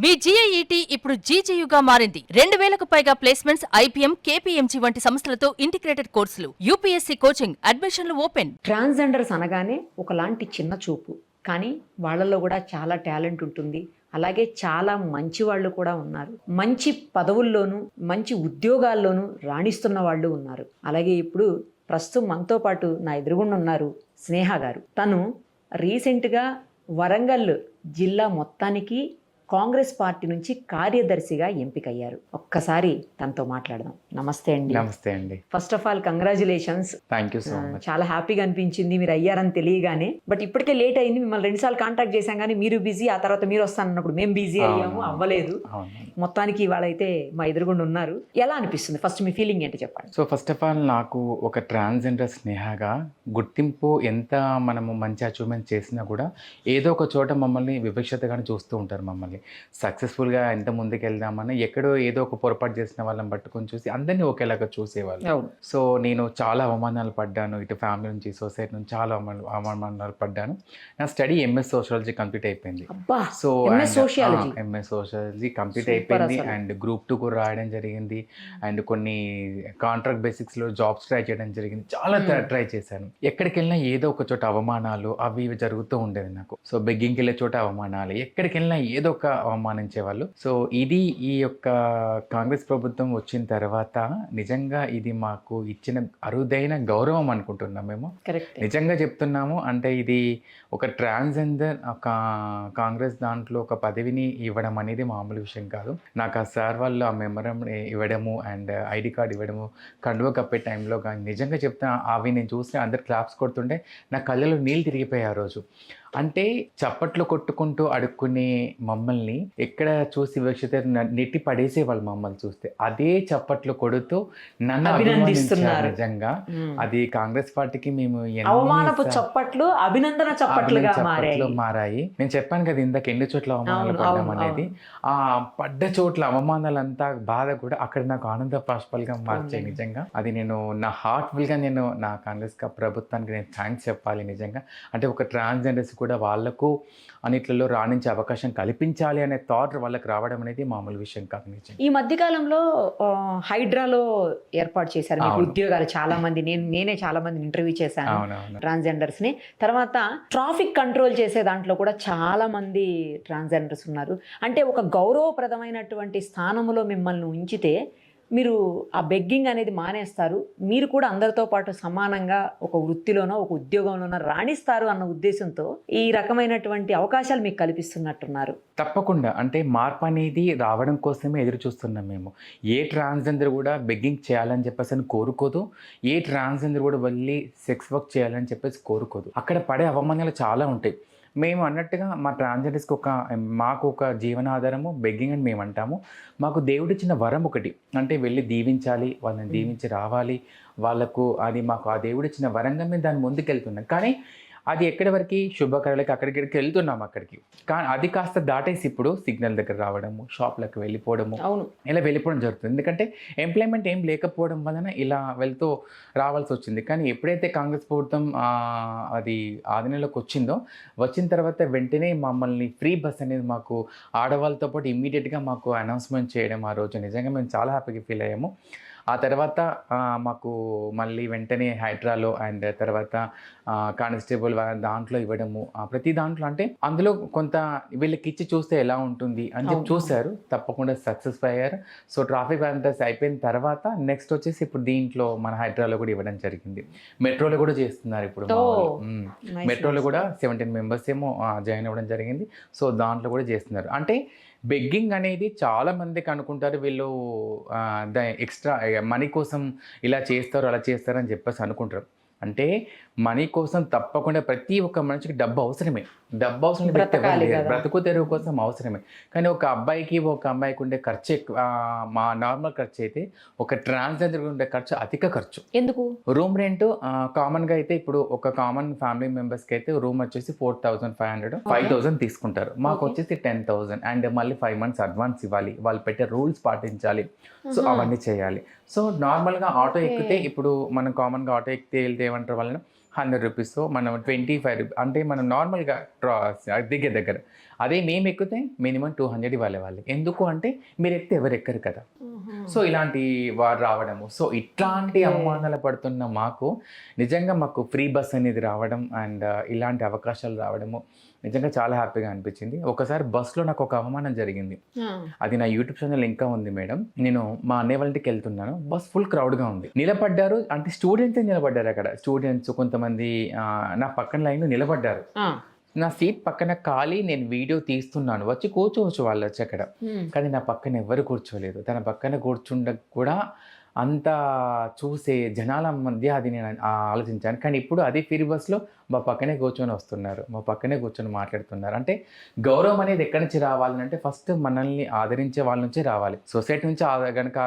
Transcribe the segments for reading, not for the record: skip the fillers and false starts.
మీ జీఐఈటీ ఇప్పుడు జీజేయుగా మారింది. 2000కు పైగా ప్లేస్మెంట్స్, ఐపీఎం, కేపీఎంజీ వంటి సంస్థలతో ఇంటిగ్రేటెడ్ కోర్సులు. యూపీఎస్సీ కోచింగ్, అడ్మిషన్లు ఓపెన్. ట్రాన్స్జెండర్స్ అనగానే ఒకలాంటి చిన్న చూపు, కానీ వాళ్ళలో కూడా చాలా టాలెంట్ ఉంటుంది. అలాగే చాలా మంచి వాళ్ళు కూడా ఉన్నారు. మంచి పదవుల్లోనూ మంచి ఉద్యోగాల్లోనూ రాణిస్తున్న వాళ్ళు ఉన్నారు. అలాగే ఇప్పుడు ప్రస్తుతం మనతో పాటు నా ఎదురుగుండా ఉన్నారు స్నేహ గారు. తను రీసెంట్గా వరంగల్ జిల్లా మొత్తానికి కాంగ్రెస్ పార్టీ నుంచి కార్యదర్శిగా ఎంపికయ్యారు. ఒక్కసారి తనతో మాట్లాడదాం. నమస్తే అండి. నమస్తే అండి. First of all congratulations. Thank you so much. చాలా హ్యాపీగా అనిపించింది మీరు అయ్యారని తెలియగానే. బట్ ఇప్పటికే లేట్ అయింది. మిమ్మల్ని 2 సార్లు కాంటాక్ట్ చేశాం, కానీ మీరు బిజీ, ఆ తర్వాత మీరు వస్తానన్నప్పుడు మేము బిజీ అయ్యాము, అవ్వలేదు. మొత్తానికి ఇవాళ అయితే మా ఎదురుగుండా ఉన్నారు. ఎలా అనిపిస్తుంది? ఫస్ట్ మీ ఫీలింగ్ ఏంటో చెప్పండి. సో ఫస్ట్ ఆఫ్ ఆల్, నాకు ఒక ట్రాన్స్జెండర్ స్నేహగా గుర్తింపు ఎంత మనము మంచి అచీవ్మెంట్ చేసినా కూడా ఏదో ఒక చోట మమ్మల్ని వివక్షతగానే చూస్తూ ఉంటారు. మమ్మల్ని సక్సెస్ఫుల్గా ఎంత ముందుకు వెళ్దామని ఎక్కడో ఏదో ఒక పొరపాటు చేసిన వాళ్ళని పట్టుకొని చూసి అందరినీ ఒకేలాగా చూసేవాళ్ళు. సో నేను చాలా అవమానాలు పడ్డాను, ఇటు ఫ్యామిలీ నుంచి, సొసైటీ నుంచి చాలా అవమానాలు పడ్డాను. నా స్టడీ ఎంఎస్ సోషియాలజీ కంప్లీట్ అయిపోయింది. సో ఎంఎస్ సోషియాలజీ కంప్లీట్ అయిపోయింది. అండ్ గ్రూప్ 2 కూడా రాయడం జరిగింది. అండ్ కొన్ని కాంట్రాక్ట్ బేసిక్స్లో జాబ్స్ ట్రై చేయడం జరిగింది. చాలా ట్రై చేశాను. ఎక్కడికి వెళ్ళినా ఏదో ఒక చోట అవమానాలు అవి ఇవి జరుగుతూ ఉండేది నాకు. సో బెగ్గింగ్కి వెళ్ళే చోట అవమానాలు, ఎక్కడికి వెళ్ళినా ఏదో ఒక అవమానించేవాళ్ళు. సో ఇది ఈ యొక్క కాంగ్రెస్ ప్రభుత్వం వచ్చిన తర్వాత నిజంగా ఇది మాకు ఇచ్చిన అరుదైన గౌరవం అనుకుంటున్నాం మేము. నిజంగా చెప్తున్నాము. అంటే ఇది ఒక ట్రాన్స్జెండర్ కాంగ్రెస్ దాంట్లో ఒక పదవిని ఇవ్వడం అనేది మామూలు విషయం కాదు. నాకు ఆ సార్ వాళ్ళు ఆ మెమరం ఇవ్వడము అండ్ ఐడి కార్డు ఇవ్వడము, కండువ కప్పే టైంలో కానీ నిజంగా చెప్తా అవి నేను చూస్తే అందరు క్లాప్స్ కొడుతుంటే నా కళ్ళలో నీళ్ళు తిరిగిపోయాయి ఆ రోజు. అంటే చప్పట్లు కొట్టుకుంటూ అడుక్కునే మమ్మల్ని ఎక్కడ చూసి వివక్షత నెట్టి పడేసేవాళ్ళు మమ్మల్ని చూస్తే. అదే చప్పట్లు కొడుతూ నన్ను అభినందిస్తున్నారు. నిజంగా అది కాంగ్రెస్ పార్టీకి మేము అవమానపు చప్పట్లు అభినందన చప్పట్లుగా మారాయి. నేను చెప్పాను కదా ఇందాక ఎన్ని చోట్ల అవమానాలు పడ్డాం అనేది. ఆ పడ్డ చోట్ల అవమానాలంతా బాధ కూడా అక్కడ నాకు ఆనంద పాష్పాలుగా మార్చాయి. నిజంగా అది నేను నా హార్ట్ఫుల్ గా నేను నా కాంగ్రెస్ ప్రభుత్వానికి నేను థ్యాంక్స్ చెప్పాలి. నిజంగా అంటే ఒక ట్రాన్స్జెండర్స్ కూడా వాళ్లకు అన్నిట్లలో రాణించే అవకాశం కల్పించాలి అనే థాట్ వాళ్ళకి రావడం అనేది మామూలు విషయం కాదు. నిజం ఈ మధ్యకాలంలో హైడ్రాలో ఏర్పాటు చేశారు మీకు ఉద్యోగాలు. చాలా మంది నేనే చాలా మందిని ఇంటర్వ్యూ చేశాను ట్రాన్స్జెండర్స్ ని. తర్వాత ట్రాఫిక్ కంట్రోల్ చేసే దాంట్లో కూడా చాలా మంది ట్రాన్స్జెండర్స్ ఉన్నారు. అంటే ఒక గౌరవప్రదమైనటువంటి స్థానంలో మిమ్మల్ని ఉంచితే మీరు ఆ బెగ్గింగ్ అనేది మానేస్తారు, మీరు కూడా అందరితో పాటు సమానంగా ఒక వృత్తిలోనో ఒక ఉద్యోగంలోనో రాణిస్తారు అన్న ఉద్దేశంతో ఈ రకమైనటువంటి అవకాశాలు మీకు కల్పిస్తున్నట్టున్నారు. తప్పకుండా. అంటే మార్పు అనేది రావడం కోసమే ఎదురు చూస్తున్నాం మేము. ఏ ట్రాన్స్జెండర్ కూడా బెగ్గింగ్ చేయాలని చెప్పేసి అని కోరుకోదు. ఏ ట్రాన్స్జెండర్ కూడా వెళ్ళి సెక్స్ వర్క్ చేయాలని చెప్పేసి కోరుకోదు. అక్కడ పడే అవమానాలు చాలా ఉంటాయి. మేము అన్నట్టుగా మా ట్రాన్స్జెండర్స్కి మాకు ఒక జీవనాధారము బెగ్గింగ్ అని మేము అంటాము. మాకు దేవుడిచ్చిన వరం ఒకటి, అంటే వెళ్ళి దీవించాలి, వాళ్ళని దీవించి రావాలి వాళ్ళకు. అది మాకు ఆ దేవుడిచ్చిన వరంగా మేము దాన్ని ముందుకెళ్తున్నాం. కానీ అది ఎక్కడి వరకు శుభకార్యాలకి అక్కడికి వెళ్తున్నాము. అక్కడికి కానీ అది కాస్త దాటేసి ఇప్పుడు సిగ్నల్ దగ్గర రావడము, షాప్లకు వెళ్ళిపోవడము, ఇలా వెళ్ళిపోవడం జరుగుతుంది. ఎందుకంటే ఎంప్లాయ్మెంట్ ఏం లేకపోవడం వలన ఇలా వెళ్తూ రావాల్సి వచ్చింది. కానీ ఎప్పుడైతే కాంగ్రెస్ ప్రభుత్వం అది ఆధీనంలోకి వచ్చిన తర్వాత వెంటనే మమ్మల్ని ఫ్రీ బస్ అనేది మాకు ఆడవాళ్ళతో పాటు ఇమ్మీడియట్గా మాకు అనౌన్స్మెంట్ చేయడం ఆ రోజు నిజంగా మేము చాలా హ్యాపీగా ఫీల్ అయ్యాము. ఆ తర్వాత మాకు మళ్ళీ వెంటనే హైడ్రాలో అండ్ తర్వాత కానిస్టేబుల్ దాంట్లో ఇవ్వడము, ప్రతి దాంట్లో అంటే అందులో కొంత వీళ్ళకి ఇచ్చి చూస్తే ఎలా ఉంటుంది అని చెప్పి చూశారు. తప్పకుండా సక్సెస్ అయ్యారు. సో ట్రాఫిక్ వాలంటీర్స్ అయిపోయిన తర్వాత నెక్స్ట్ వచ్చేసి ఇప్పుడు దీంట్లో మన హైడ్రాలో కూడా ఇవ్వడం జరిగింది. మెట్రోలో కూడా చేస్తున్నారు ఇప్పుడు. మెట్రోలో కూడా 17 మెంబర్స్ ఏమో జాయిన్ అవ్వడం జరిగింది. సో దాంట్లో కూడా చేస్తున్నారు. అంటే బెగ్గింగ్ అనేది చాలా మందికి అనుకుంటారు వీళ్ళు ఎక్స్ట్రా మనీ కోసం ఇలా చేస్తారు అలా చేస్తారు అని చెప్పేసి అనుకుంటారు. అంటే మనీ కోసం తప్పకుండా ప్రతి ఒక్క మనిషికి డబ్బు అవసరమే. డబ్బు అవసరం, బ్రతుకు తెరువు కోసం అవసరమే. కానీ ఒక అబ్బాయికి ఒక అమ్మాయికి ఉండే ఖర్చు ఎక్కువ. మా నార్మల్ ఖర్చు అయితే ఒక ట్రాన్స్జెండర్ ఉండే ఖర్చు అధిక ఖర్చు. ఎందుకు? రూమ్ రెంట్ కామన్గా అయితే ఇప్పుడు ఒక కామన్ ఫ్యామిలీ మెంబర్స్కి అయితే రూమ్ వచ్చేసి 4,500 5,000 తీసుకుంటారు. మాకు వచ్చేసి 10,000 అండ్ మళ్ళీ 5 months అడ్వాన్స్ ఇవ్వాలి, వాళ్ళు పెట్టే రూల్స్ పాటించాలి. సో అవన్నీ చేయాలి. సో నార్మల్గా ఆటో ఎక్కితే ఇప్పుడు మనం కామన్గా ఆటో ఎక్కితే వెళ్తే ఏమంటారు వాళ్ళని 100 రూపీస్, మనం 25 అంటే మనం నార్మల్గా దిగే దగ్గర అదే మేము ఎక్కితే మినిమం 200 ఇవ్వాలి వాళ్ళకి. ఎందుకు అంటే మీరు ఎక్కితే ఎవరు ఎక్కరు కదా. సో ఇలాంటి వారు రావడము, సో ఇట్లాంటి అవమానాలు పడుతున్న మాకు నిజంగా మాకు ఫ్రీ బస్ అనేది రావడం అండ్ ఇలాంటి అవకాశాలు రావడము నిజంగా చాలా హ్యాపీగా అనిపించింది. ఒకసారి బస్లో నాకు ఒక అవమానం జరిగింది. అది నా యూట్యూబ్ ఛానల్ ఇంకా ఉంది మేడం. నేను మా అన్నయ్య వాళ్ళ ఇంటికి వెళ్తున్నాను, బస్ ఫుల్ క్రౌడ్గా ఉంది. నిలబడ్డారు అంటే స్టూడెంట్సే నిలబడ్డారు అక్కడ. స్టూడెంట్స్ కొంతమంది నా పక్కన లైన్ నిలబడ్డారు. నా సీట్ పక్కన ఖాళీ, నేను వీడియో తీస్తున్నాను, వచ్చి కూర్చోవచ్చు వాళ్ళు వచ్చి అక్కడ. కానీ నా పక్కన ఎవరు కూర్చోలేదు. తన పక్కన కూర్చుండ కూడా అంత చూసే జనాల మధ్య అది నేను ఆలోచించాను. కానీ ఇప్పుడు అదే ఫ్రీ బస్లో మా పక్కనే కూర్చొని వస్తున్నారు, మా పక్కనే కూర్చొని మాట్లాడుతున్నారు. అంటే గౌరవం అనేది ఎక్కడి నుంచి రావాలంటే ఫస్ట్ మనల్ని ఆదరించే వాళ్ళ నుంచే రావాలి. సొసైటీ నుంచి కనుక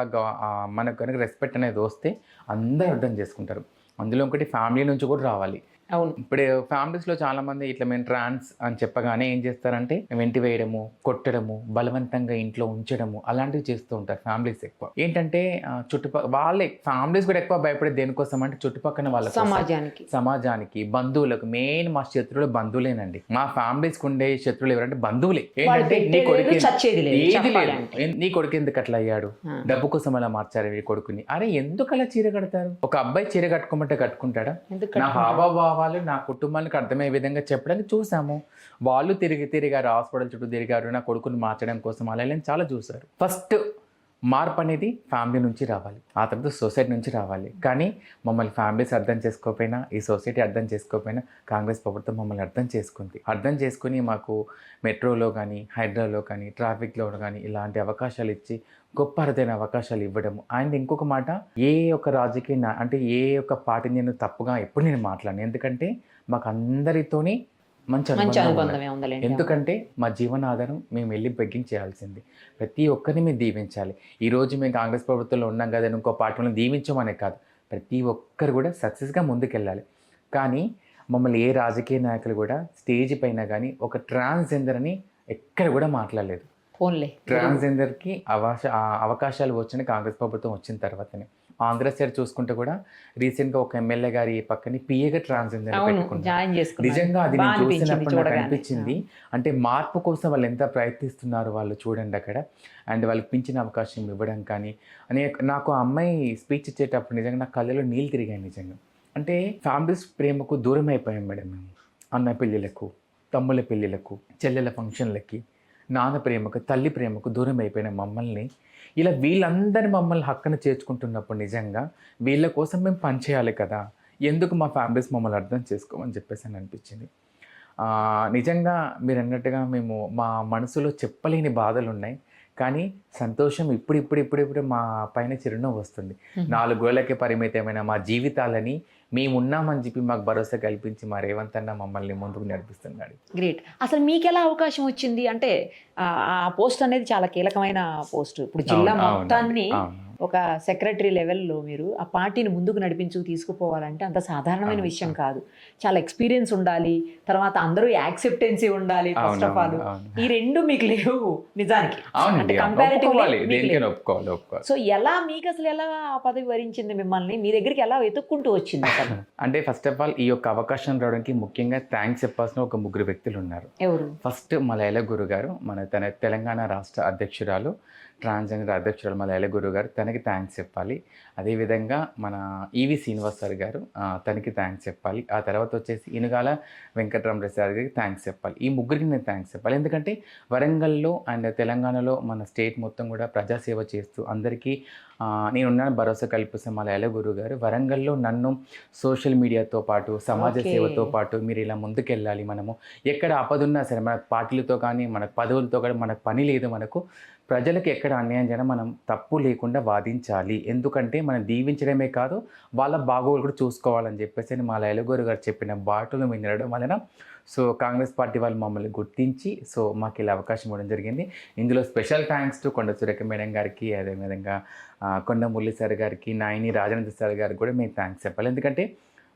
మనకు కనుక రెస్పెక్ట్ అనేది వస్తే అందరూ అర్థం చేసుకుంటారు. అందులో ఒకటి ఫ్యామిలీ నుంచి కూడా రావాలి. అవును, ఇప్పుడు ఫ్యామిలీస్లో చాలా మంది ఇట్లా మేము ట్రాన్స్ అని చెప్పగానే ఏం చేస్తారంటే వెంటి వేయడము, కొట్టడము, బలవంతంగా ఇంట్లో ఉంచడము అలాంటివి చేస్తూ ఉంటారు ఫ్యామిలీస్ ఎక్కువ. ఏంటంటే వాళ్ళే ఫ్యామిలీస్ కూడా ఎక్కువ భయపడేది దేనికోసం అంటే చుట్టుపక్కల వాళ్ళ సమాజానికి, బంధువులకు. మెయిన్ మా శత్రువులు బంధువులేనండి. మా ఫ్యామిలీస్కి ఉండే శత్రువులు ఎవరంటే బంధువులే. ఏంటంటే నీ కొడుకు ఏది లేదు, నీ కొడుకు ఎందుకు అట్లా అయ్యాడు, డబ్బు కోసం అలా మార్చారు ఈ కొడుకుని. అరే ఎందుకు అలా చీర కడతారు? ఒక అబ్బాయి చీర కట్టుకోమంటే కట్టుకుంటాడా? నా హావభావాలు నా కుటుంబానికి అర్థమయ్యే విధంగా చెప్పడానికి చూసాము. వాళ్ళు తిరిగారు, హాస్పిటల్ చుట్టూ తిరిగారు, నా కొడుకుని మార్చడం కోసం అలా చాలా చూసారు. ఫస్ట్ మార్పు అనేది ఫ్యామిలీ నుంచి రావాలి, ఆ తర్వాత సొసైటీ నుంచి రావాలి. కానీ మమ్మల్ని ఫ్యామిలీస్ అర్థం చేసుకోకపోయినా, ఈ సొసైటీ అర్థం చేసుకోకపోయినా కాంగ్రెస్ ప్రభుత్వం మమ్మల్ని అర్థం చేసుకుని మాకు మెట్రోలో కానీ, హైదరాబాద్లో కానీ, ట్రాఫిక్లో కానీ ఇలాంటి అవకాశాలు ఇచ్చి గొప్ప అరుదైన అవకాశాలు ఇవ్వడము. అండ్ ఇంకొక మాట, ఏ ఒక్క రాజకీయ అంటే ఏ ఒక్క పార్టీని నేను తప్పుగా ఎప్పుడు నేను మాట్లాడను. ఎందుకంటే మాకు అందరితోని మంచి అనుబంధమే ఉంది. ఎందుకంటే మా జీవనాధారం మేము వెళ్ళి బెగ్గింగ్ చేయాల్సింది. ప్రతి ఒక్కరిని మేము దీవించాలి. ఈరోజు మేము కాంగ్రెస్ ప్రభుత్వంలో ఉన్నాం కదా, ఇంకో పార్టీలను దీవించమనే కాదు, ప్రతి ఒక్కరు కూడా సక్సెస్గా ముందుకెళ్ళాలి. కానీ మమ్మల్ని ఏ రాజకీయ నాయకులు కూడా స్టేజ్ పైన కానీ ఒక ట్రాన్స్జెండర్ అని ఎక్కడ కూడా మాట్లాడలేదు. ట్రాన్స్జెండర్కి అవకాశాలు వచ్చిన కాంగ్రెస్ ప్రభుత్వం వచ్చిన తర్వాతనే. ఆంధ్ర సైడ్ చూసుకుంటే కూడా రీసెంట్గా ఒక ఎమ్మెల్యే గారి పక్కన పిఏగా ట్రాన్స్జెండర్ పెట్టుకున్నారు. నిజంగా అది నేను చూసినప్పుడు నాకు అనిపించింది, అంటే మార్పు కోసం వాళ్ళు ఎంత ప్రయత్నిస్తున్నారు వాళ్ళు చూడండి అక్కడ. అండ్ వాళ్ళకి పింఛన్ అవకాశం ఇవ్వడం కానీ నాకు ఆ అమ్మాయి స్పీచ్ ఇచ్చేటప్పుడు నిజంగా నా కళ్ళలో నీళ్ళు తిరిగాయి నిజంగా. అంటే ఫ్యామిలీస్ ప్రేమకు దూరం అయిపోయాం మేడం మేము. అన్న పెళ్ళిళ్ళకు, తమ్ముళ్ళ పెళ్ళిళ్ళకు, చెల్లెల ఫంక్షన్లకి, నాన్న ప్రేమకు, తల్లి ప్రేమకు దూరం అయిపోయిన మమ్మల్ని ఇలా వీళ్ళందరి మమ్మల్ని హక్కున చేర్చుకుంటున్నప్పుడు నిజంగా వీళ్ళ కోసం మేము పనిచేయాలి కదా, ఎందుకు మా ఫ్యామిలీస్ మమ్మల్ని అర్థం చేసుకోమని చెప్పేసి అని అనిపించింది. నిజంగా మీరు అన్నట్టుగా మేము మా మనసులో చెప్పలేని బాధలు ఉన్నాయి. కానీ సంతోషం ఇప్పుడు మా పైన చిరునవ్వు వస్తుంది. 4 గోళ్ళకే పరిమితమైన మా జీవితాలని మేమున్నామని చెప్పి మాకు భరోసా కల్పించి మా రేవంత్ అన్న మమ్మల్ని ముందుకు నడిపిస్తున్నాడు. గ్రేట్. అసలు మీకు ఎలా అవకాశం వచ్చింది? అంటే ఆ పోస్ట్ అనేది చాలా కీలకమైన పోస్ట్. ఇప్పుడు జిల్లా మొత్తాన్ని ఒక సెక్రటరీ లెవెల్లో మీరు ఆ పార్టీని ముందుకు తీసుకుపోవాలంటే అంత సాధారణమైన విషయం కాదు. చాలా ఎక్స్పీరియన్స్ ఉండాలి, తర్వాత అందరూ యాక్సెప్టెన్సీ ఉండాలి. ఫస్ట్ ఆఫ్ ఆల్ ఈ రెండు మీకు లేవు నిజానికి. సో ఎలా మీకు అసలు ఎలా ఆ పదవి వరించింది మిమ్మల్ని? మీ దగ్గరికి ఎలా వెతుక్కుంటూ వచ్చింది అసలు? అంటే ఫస్ట్ ఆఫ్ ఆల్ ఈ యొక్క అవకాశం రావడానికి ముఖ్యంగా థ్యాంక్స్ చెప్పాల్సిన ఒక 3 వ్యక్తులు ఉన్నారు. ఎవరు? ఫస్ట్ మలయాళ గురు గారు, తన తెలంగాణ రాష్ట్ర అధ్యక్షురాలు, ట్రాన్స్జెండర్ అధ్యక్షురాలు మలయాళ గురు గారు, తనకి థ్యాంక్స్ చెప్పాలి. అదేవిధంగా మన ఈవి శ్రీనివాస్ సార్ గారు, తనకి థ్యాంక్స్ చెప్పాలి. ఆ తర్వాత వచ్చేసి ఇనుగాల వెంకటరామరెడ్డి సార్ గారికి థ్యాంక్స్ చెప్పాలి. ఈ 3కి నేను థ్యాంక్స్ చెప్పాలి. ఎందుకంటే వరంగల్లో అండ్ తెలంగాణలో మన స్టేట్ మొత్తం కూడా ప్రజాసేవ చేస్తూ అందరికీ నేనున్నాను భరోసా కల్పిస్తే మలయాళ గురువు గారు వరంగల్లో నన్ను సోషల్ మీడియాతో పాటు సమాజ సేవతో పాటు మీరు ఇలా ముందుకెళ్ళాలి, మనము ఎక్కడ ఆపదున్నా సరే మన పార్టీలతో కానీ మన పదవులతో కానీ మనకు పని లేదు, మనకు ప్రజలకు ఎక్కడ అన్యాయం చేయడం మనం తప్పు లేకుండా వాదించాలి. ఎందుకంటే మనం దీవించడమే కాదు వాళ్ళ బాగోగులు కూడా చూసుకోవాలని చెప్పేసి మా లయలగోరు గారు చెప్పిన బాటలు మేము వినడం వలన సో కాంగ్రెస్ పార్టీ వాళ్ళు మమ్మల్ని గుర్తించి సో మాకు ఇలా అవకాశం ఇవ్వడం జరిగింది. ఇందులో స్పెషల్ థ్యాంక్స్ టు కొండ సురేఖ మేడం గారికి, అదేవిధంగా కొండ మురళి సార్ గారికి, నాయని రాజేంద్ర సార్ గారికి కూడా మేము థ్యాంక్స్ చెప్పాలి. ఎందుకంటే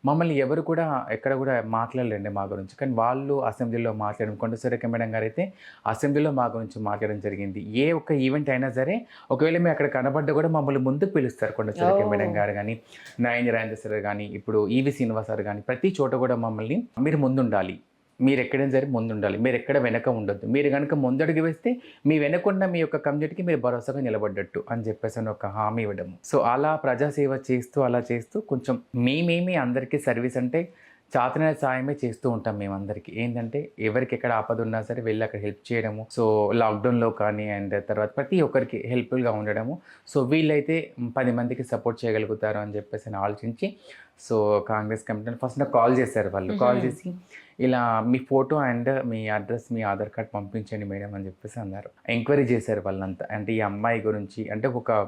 మమ్మల్ని ఎవరు కూడా ఎక్కడ కూడా మాట్లాడలేండి మా గురించి, కానీ వాళ్ళు అసెంబ్లీలో మాట్లాడడం, కొండ సురేఖ మేడం గారు అయితే అసెంబ్లీలో మా గురించి మాట్లాడడం జరిగింది. ఏ ఒక్క ఈవెంట్ అయినా సరే ఒకవేళ మేము అక్కడ కనబడ్డా కూడా మమ్మల్ని ముందుకు పిలుస్తారు. కొండ సురేఖ మేడం గారు కానీ, నాయని రాజేంద్ర సార్ కానీ, ఇప్పుడు ఈవి శ్రీనివాస్ సార్ కానీ, ప్రతి చోట కూడా మమ్మల్ని మీరు ముందుండాలి, మీరు ఎక్కడైనా సరే ముందు ఉండాలి, మీరు ఎక్కడ వెనక ఉండొద్దు. మీరు కనుక ముందడుగు వేస్తే మీ వెనకున్న మీ యొక్క కమ్యూనిటీకి మీరు భరోసాగా నిలబడ్డట్టు అని చెప్పేసి అని ఒక హామీ ఇవ్వడము. సో అలా ప్రజాసేవ చేస్తూ అలా చేస్తూ కొంచెం మేమేమి అందరికీ సర్వీస్ అంటే చాతన సాయమే చేస్తూ ఉంటాం మేమందరికీ. ఏంటంటే ఎవరికి ఎక్కడ ఆపద ఉన్నా సరే వెళ్ళి అక్కడ హెల్ప్ చేయడము. సో లాక్డౌన్లో కానీ అండ్ తర్వాత ప్రతి ఒక్కరికి హెల్ప్ఫుల్గా ఉండడము. సో వీళ్ళైతే 10 మందికి సపోర్ట్ చేయగలుగుతారు అని చెప్పేసి నేను ఆలోచించి సో కాంగ్రెస్ కమిటీ ఫస్ట్ నాకు కాల్ చేశారు వాళ్ళు. కాల్ చేసి ఇలా మీ ఫోటో అండ్ మీ అడ్రస్, మీ ఆధార్ కార్డ్ పంపించండి మేడం అని చెప్పేసి అన్నారు. ఎంక్వైరీ చేశారు వాళ్ళంతా. అంటే ఈ అమ్మాయి గురించి అంటే ఒక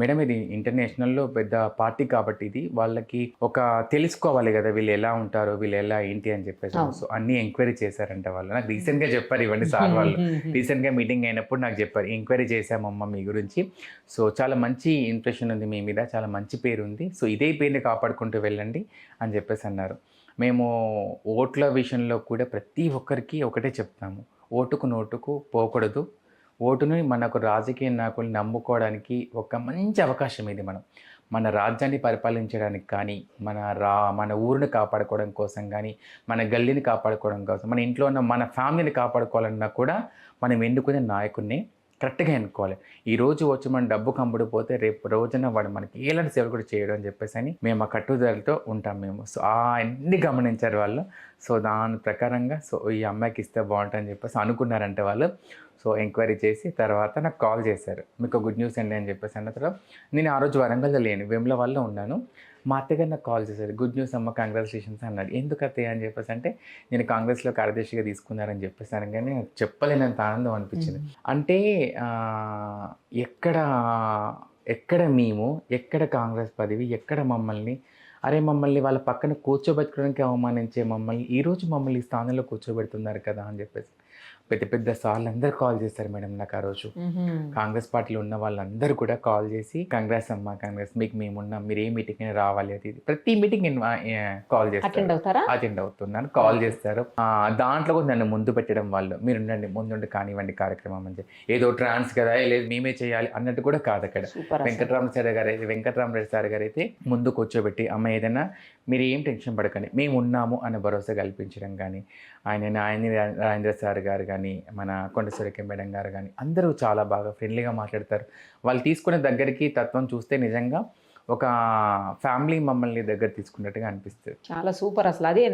మేడం ఇది ఇంటర్నేషనల్లో పెద్ద పార్టీ కాబట్టి ఇది వాళ్ళకి ఒక తెలుసుకోవాలి కదా వీళ్ళు ఎలా ఉంటారో, వీళ్ళు ఎలా ఏంటి అని చెప్పేసి. సో అన్ని ఎంక్వైరీ చేశారంట వాళ్ళు. నాకు రీసెంట్గా చెప్పారు ఇవన్నీ సార్ వాళ్ళు. రీసెంట్గా మీటింగ్ అయినప్పుడు నాకు చెప్పారు, ఎంక్వైరీ చేశామమ్మ మీ గురించి. సో చాలా మంచి ఇంప్రెషన్ ఉంది మీ మీద, చాలా మంచి పేరు ఉంది. సో ఇదే పేరుని కాపాడుకుంటూ వెళ్ళండి అని చెప్పేసి అన్నారు. మేము ఓట్ల విషయంలో కూడా ప్రతి ఒక్కరికి ఒకటే చెప్తాము, ఓటుకు నోటుకు పోకూడదు. ఓటుని మనకు రాజకీయ నాయకుల్ని నమ్ముకోవడానికి ఒక మంచి అవకాశం ఇది. మన రాజ్యాన్ని పరిపాలించడానికి కానీ, మన ఊరిని కాపాడుకోవడం కోసం కానీ, మన గల్లీని కాపాడుకోవడం కోసం, మన ఇంట్లో ఉన్న మన ఫ్యామిలీని కాపాడుకోవాలన్నా కూడా మనం ఎన్నుకునే నాయకుడిని కరెక్ట్గా ఎన్నుకోవాలి. ఈరోజు వచ్చి మన డబ్బు కంపుడిపోతే రేపు రోజున వాడు మనకి ఎలాంటి సేవలు కూడా చేయడం అని చెప్పేసి అని మేము ఆ కట్టుదలతో ఉంటాం మేము. సో అన్నీ గమనించారు వాళ్ళు. సో దాని ప్రకారంగా సో ఈ అమ్మాయికి ఇస్తే బాగుంటుందని చెప్పేసి అనుకున్నారంటే వాళ్ళు. సో ఎంక్వైరీ చేసి తర్వాత నాకు కాల్ చేశారు, మీకు గుడ్ న్యూస్ అండి అని చెప్పేసి అన్న తర్వాత నేను ఆ రోజు వరంగల్లో లేను, వేములవాడలో ఉన్నాను. మా అత్తగారు నాకు కాల్ చేశారు, గుడ్ న్యూస్ అమ్మ, కంగ్రాచులేషన్స్ అన్నాడు. ఎందుకు అత్తయ్య అని చెప్పేసి అంటే నేను కాంగ్రెస్లో కార్యదర్శిగా తీసుకున్నారని చెప్పేసాను. కానీ నాకు చెప్పలేనంత ఆనందం అనిపించింది. అంటే ఎక్కడ మేము, ఎక్కడ కాంగ్రెస్ పదవి, ఎక్కడ మమ్మల్ని మమ్మల్ని వాళ్ళ పక్కన కూర్చోబెట్టుకోవడానికి అవమానించే మమ్మల్ని ఈరోజు మమ్మల్ని ఈ స్థానంలో కూర్చోబెడుతున్నారు కదా అని చెప్పేసి పెద్ద సార్లు అందరు కాల్ చేశారు మేడం నాకు ఆ రోజు. కాంగ్రెస్ పార్టీలో ఉన్న వాళ్ళందరూ కూడా కాల్ చేసి కంగ్రాస్ అమ్మా, కంగ్రాస్, మీకు మేమున్నాం, మీరు ఏ మీటింగ్ అయినా రావాలి, అది ప్రతి మీటింగ్ కాల్ చేస్తారు, అటెండ్ అవుతున్నాను, కాల్ చేస్తారు. దాంట్లో కూడా నన్ను ముందు పెట్టడం వాళ్ళు, మీరు ఉండండి ముందుండి కానివ్వండి కార్యక్రమం అని చెప్పి. ఏదో ట్రాన్స్ కదా లేదు మేమే చేయాలి అన్నట్టు కూడా కాదు. అక్కడ వెంకటరామరెడ్డి సార్ గారు అయితే ముందు కూర్చోబెట్టి అమ్మ ఏదైనా మీరు ఏం టెన్షన్ పడకండి, మేము ఉన్నాము అనే భరోసా కల్పించడం కానీ, ఆయన రాజేంద్ర సార్ గారు కానీ, మన కొండసురేఖ మేడం గారు కానీ అందరూ చాలా బాగా ఫ్రెండ్లీగా మాట్లాడతారు. వాళ్ళు తీసుకునే దగ్గరికి తత్వం చూస్తే నిజంగా ఒక ఫ్యామిలీ మమ్మల్ని దగ్గర తీసుకున్నట్టుగా అనిపిస్తుంది. చాలా సూపర్. అసలు అదే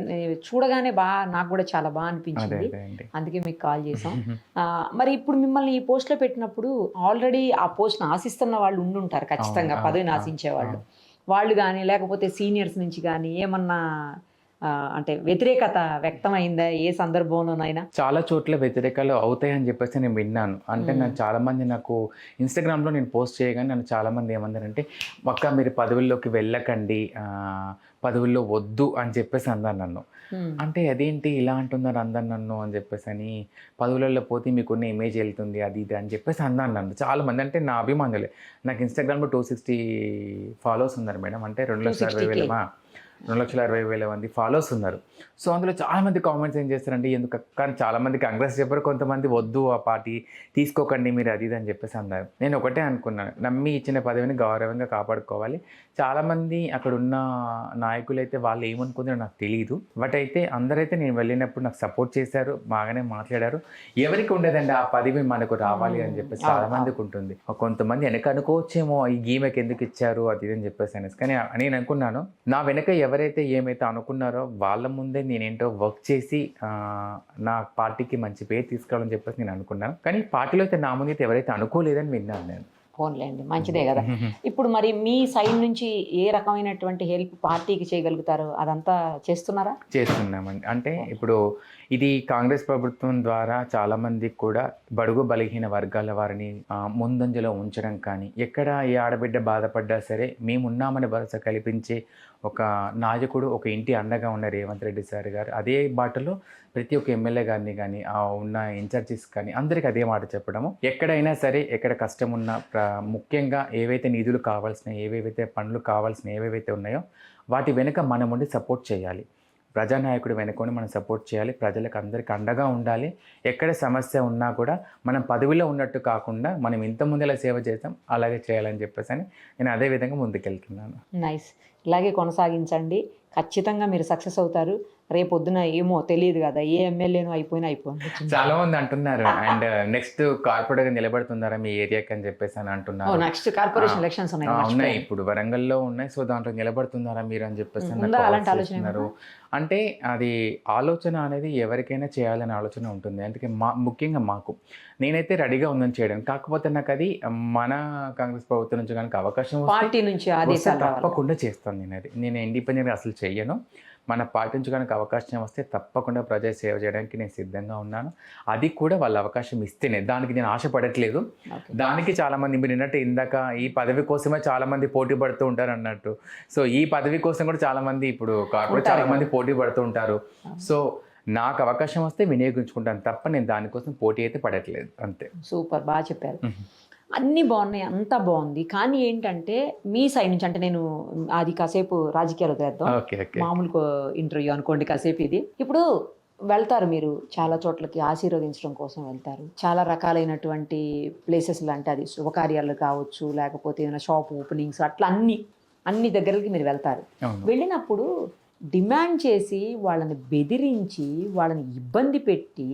చూడగానే నాకు కూడా చాలా బాగా అనిపించింది, అందుకే మీకు కాల్ చేసాం. మరి ఇప్పుడు మిమ్మల్ని ఈ పోస్ట్లో పెట్టినప్పుడు ఆల్రెడీ ఆ పోస్ట్ని ఆశిస్తున్న వాళ్ళు ఉండుంటారు ఖచ్చితంగా, పదవిని ఆశించే వాళ్ళు కానీ లేకపోతే సీనియర్స్ నుంచి కానీ ఏమన్నా అంటే వ్యతిరేకత వ్యక్తమైందా ఏ సందర్భంలోనైనా? చాలా చోట్ల వ్యతిరేకాలు అవుతాయని చెప్పేసి నేను విన్నాను. అంటే నాకు చాలామంది నాకు ఇన్స్టాగ్రామ్లో నేను పోస్ట్ చేయగానే నన్ను చాలామంది ఏమన్నారంటే అక్క మీరు పదవుల్లోకి వెళ్ళకండి, పదవుల్లో వద్దు అని చెప్పేసి అన్నారు నన్ను. అంటే అదేంటి ఇలా అంటున్నారు అందరు నన్ను అని చెప్పేసి అని, పదవులలో పోతే మీకున్న ఇమేజ్ వెళ్తుంది అది ఇది అని చెప్పేసి అన్నారు నన్ను చాలామంది. అంటే నా అభిమానులే. నాకు ఇన్స్టాగ్రామ్లో 260 ఫాలోవర్స్ ఉన్నారు మేడం, అంటే 2,60,000 మంది ఫాలోవర్స్ ఉన్నారు. సో అందులో చాలామంది కామెంట్స్ ఏం చేస్తారంటే ఎందుకు, కానీ చాలామంది కాంగ్రెస్ చెప్పారు, కొంతమంది వద్దు ఆ పార్టీ తీసుకోకండి మీరు అది ఇది అని చెప్పేసి అన్నారు. నేను ఒకటే అనుకున్నాను, నమ్మి ఇచ్చిన పదవిని గౌరవంగా కాపాడుకోవాలి. చాలామంది అక్కడ ఉన్న నాయకులు అయితే వాళ్ళు ఏమనుకుంటారో నాకు తెలియదు. బట్ అయితే అందరైతే నేను వెళ్ళినప్పుడు నాకు సపోర్ట్ చేశారు, బాగానే మాట్లాడారు. ఎవరికి ఉండదండి ఆ పదవి మనకు రావాలి అని చెప్పేసి, చాలామందికి ఉంటుంది. కొంతమంది వెనక అనుకోవచ్చేమో ఈ గీమెకి ఎందుకు ఇచ్చారు అది ఇది అని చెప్పేసి అనేసి. కానీ నేను అనుకున్నాను నా వెనక ఎవరైతే ఏమైతే అనుకున్నారో వాళ్ళ ముందే నేనేంటో వర్క్ చేసి నా పార్టీకి మంచి పేరు తీసుకురావాలని చెప్పేసి నేను అనుకున్నాను. కానీ పార్టీలో అయితే నా ముందు అయితే ఎవరైతే అనుకోలేదని విన్నాను నేను. ఫోన్లేండి, మంచిదే కదా. ఇప్పుడు మరి మీ సైడ్ నుంచి ఏ రకమైనటువంటి హెల్ప్ పార్టీకి చేయగలుగుతారు అదంతా చేస్తున్నారా? చేస్తున్నామండి. అంటే ఇప్పుడు ఇది కాంగ్రెస్ ప్రభుత్వం ద్వారా చాలామందికి కూడా బడుగు బలహీన వర్గాల వారిని ముందంజలో ఉంచడం కానీ, ఎక్కడ ఏ ఆడబిడ్డ బాధపడ్డా సరే మేమున్నామని భరోసా కల్పించే ఒక నాయకుడు, ఒక ఇంటి అండగా ఉన్న రేవంత్ రెడ్డి సార్ గారు అదే బాటలో ప్రతి ఒక్క ఎమ్మెల్యే గారిని కానీ ఉన్న ఇన్ఛార్జెస్ కానీ అందరికీ అదే మాట చెప్పడము. ఎక్కడైనా సరే ఎక్కడ కష్టం ఉన్నా ముఖ్యంగా ఏవైతే నిధులు కావాల్సినాయి, ఏవేవైతే పనులు కావాల్సినవి ఏవేవైతే ఉన్నాయో వాటి వెనుక మనం ఉండి సపోర్ట్ చేయాలి. ప్రజానాయకుడు వెనుకొని మనం సపోర్ట్ చేయాలి, ప్రజలకు అందరికీ అండగా ఉండాలి. ఎక్కడ సమస్య ఉన్నా కూడా మనం పదవిలో ఉన్నట్టు కాకుండా మనం ఇంత ముందులా సేవ చేస్తాం అలాగే చేయాలని చెప్పేసి అని నేను అదే విధంగా ముందుకెళ్తున్నాను. నైస్, ఇలాగే కొనసాగించండి, ఖచ్చితంగా మీరు సక్సెస్ అవుతారు. రేపొద్దున ఏమో తెలియదు కదా, ఏ ఎమ్మెల్యేనో అయిపోయింది. చాలా మంది అంటున్నారు అండ్ నెక్స్ట్ కార్పొరేట్ గా నిలబడుతున్నారా మీ ఏరియాకి అని చెప్పేసి అని అంటున్నారు. నెక్స్ట్ కార్పొరేషన్ ఎలక్షన్స్ ఉన్నాయి ఇప్పుడు వరంగల్లో ఉన్నాయి, సో దాంట్లో నిలబడుతున్నారా మీరు అని చెప్పేసి అలాంటి ఆలోచన అంటే అది ఆలోచన అనేది ఎవరికైనా చేయాలనే ఆలోచన ఉంటుంది. అందుకే ముఖ్యంగా మాకు నేనైతే రెడీగా ఉందని చేయడానికి. కాకపోతే నాకు అది మన కాంగ్రెస్ ప్రభుత్వం నుంచి కనుక అవకాశం పార్టీ నుంచి ఆదేశాలు తప్పకుండా చేస్తాను. నేను ఇండిపెండెంట్గా అసలు చెయ్యను. మన పార్టీ నుంచి కనుక అవకాశం వస్తే తప్పకుండా ప్రజా సేవ చేయడానికి నేను సిద్ధంగా ఉన్నాను. అది కూడా వాళ్ళ అవకాశం ఇస్తేనే, దానికి నేను ఆశపడట్లేదు. దానికి చాలామంది మీరు విన్నట్టు ఇందాక ఈ పదవి కోసమే చాలామంది పోటీ పడుతూ ఉంటారు అన్నట్టు. సో ఈ పదవి కోసం కూడా చాలామంది ఇప్పుడు కార్పొరేట్ చాలామంది పోటీ పడుతూ ఉంటారు. సో నాకు అవకాశం వస్తే వినియోగించుకుంటాను తప్ప నేను దానికోసం పోటీ అయితే పడట్లేదు. అంతే. సూపర్, బాగా చెప్పారు. అన్నీ బాగున్నాయి, అంతా బాగుంది. కానీ ఏంటంటే మీ సైడ్ నుంచి, అంటే నేను అది కాసేపు రాజకీయాలు తెద్దాం, మామూలు ఇంటర్వ్యూ అనుకోండి కాసేపు. ఇది ఇప్పుడు వెళ్తారు మీరు చాలా చోట్లకి ఆశీర్వదించడం కోసం వెళ్తారు, చాలా రకాలైనటువంటి ప్లేసెస్ లాంటి, అది శుభకార్యాలు కావచ్చు లేకపోతే ఏదైనా షాప్ ఓపెనింగ్స్, అట్లా అన్ని దగ్గరకి మీరు వెళ్తారు. వెళ్ళినప్పుడు డిమాండ్ చేసి వాళ్ళని బెదిరించి వాళ్ళని ఇబ్బంది పెట్టి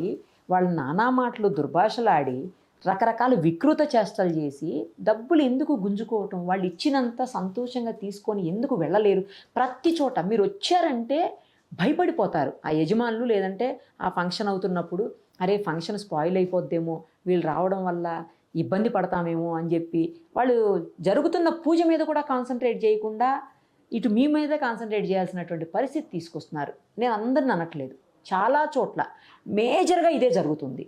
వాళ్ళని నానా మాటలు దుర్భాషలాడి రకరకాల వికృత చేష్టలు చేసి డబ్బులు ఎందుకు గుంజుకోవటం, వాళ్ళు ఇచ్చినంత సంతోషంగా తీసుకొని ఎందుకు వెళ్ళలేరు? ప్రతి చోట మీరు వచ్చారంటే భయపడిపోతారు ఆ యజమానులు, లేదంటే ఆ ఫంక్షన్ అవుతున్నప్పుడు అరే ఫంక్షన్ స్పాయిల్ అయిపోద్దేమో, వీళ్ళు రావడం వల్ల ఇబ్బంది పడతామేమో అని చెప్పి వాళ్ళు జరుగుతున్న పూజ మీద కూడా కాన్సన్ట్రేట్ చేయకుండా ఇటు మీ మీదే కాన్సన్ట్రేట్ చేయాల్సినటువంటి పరిస్థితి తీసుకొస్తున్నారు. నేను అందరిని అనట్లేదు, చాలా చోట్ల మేజర్గా ఇదే జరుగుతుంది.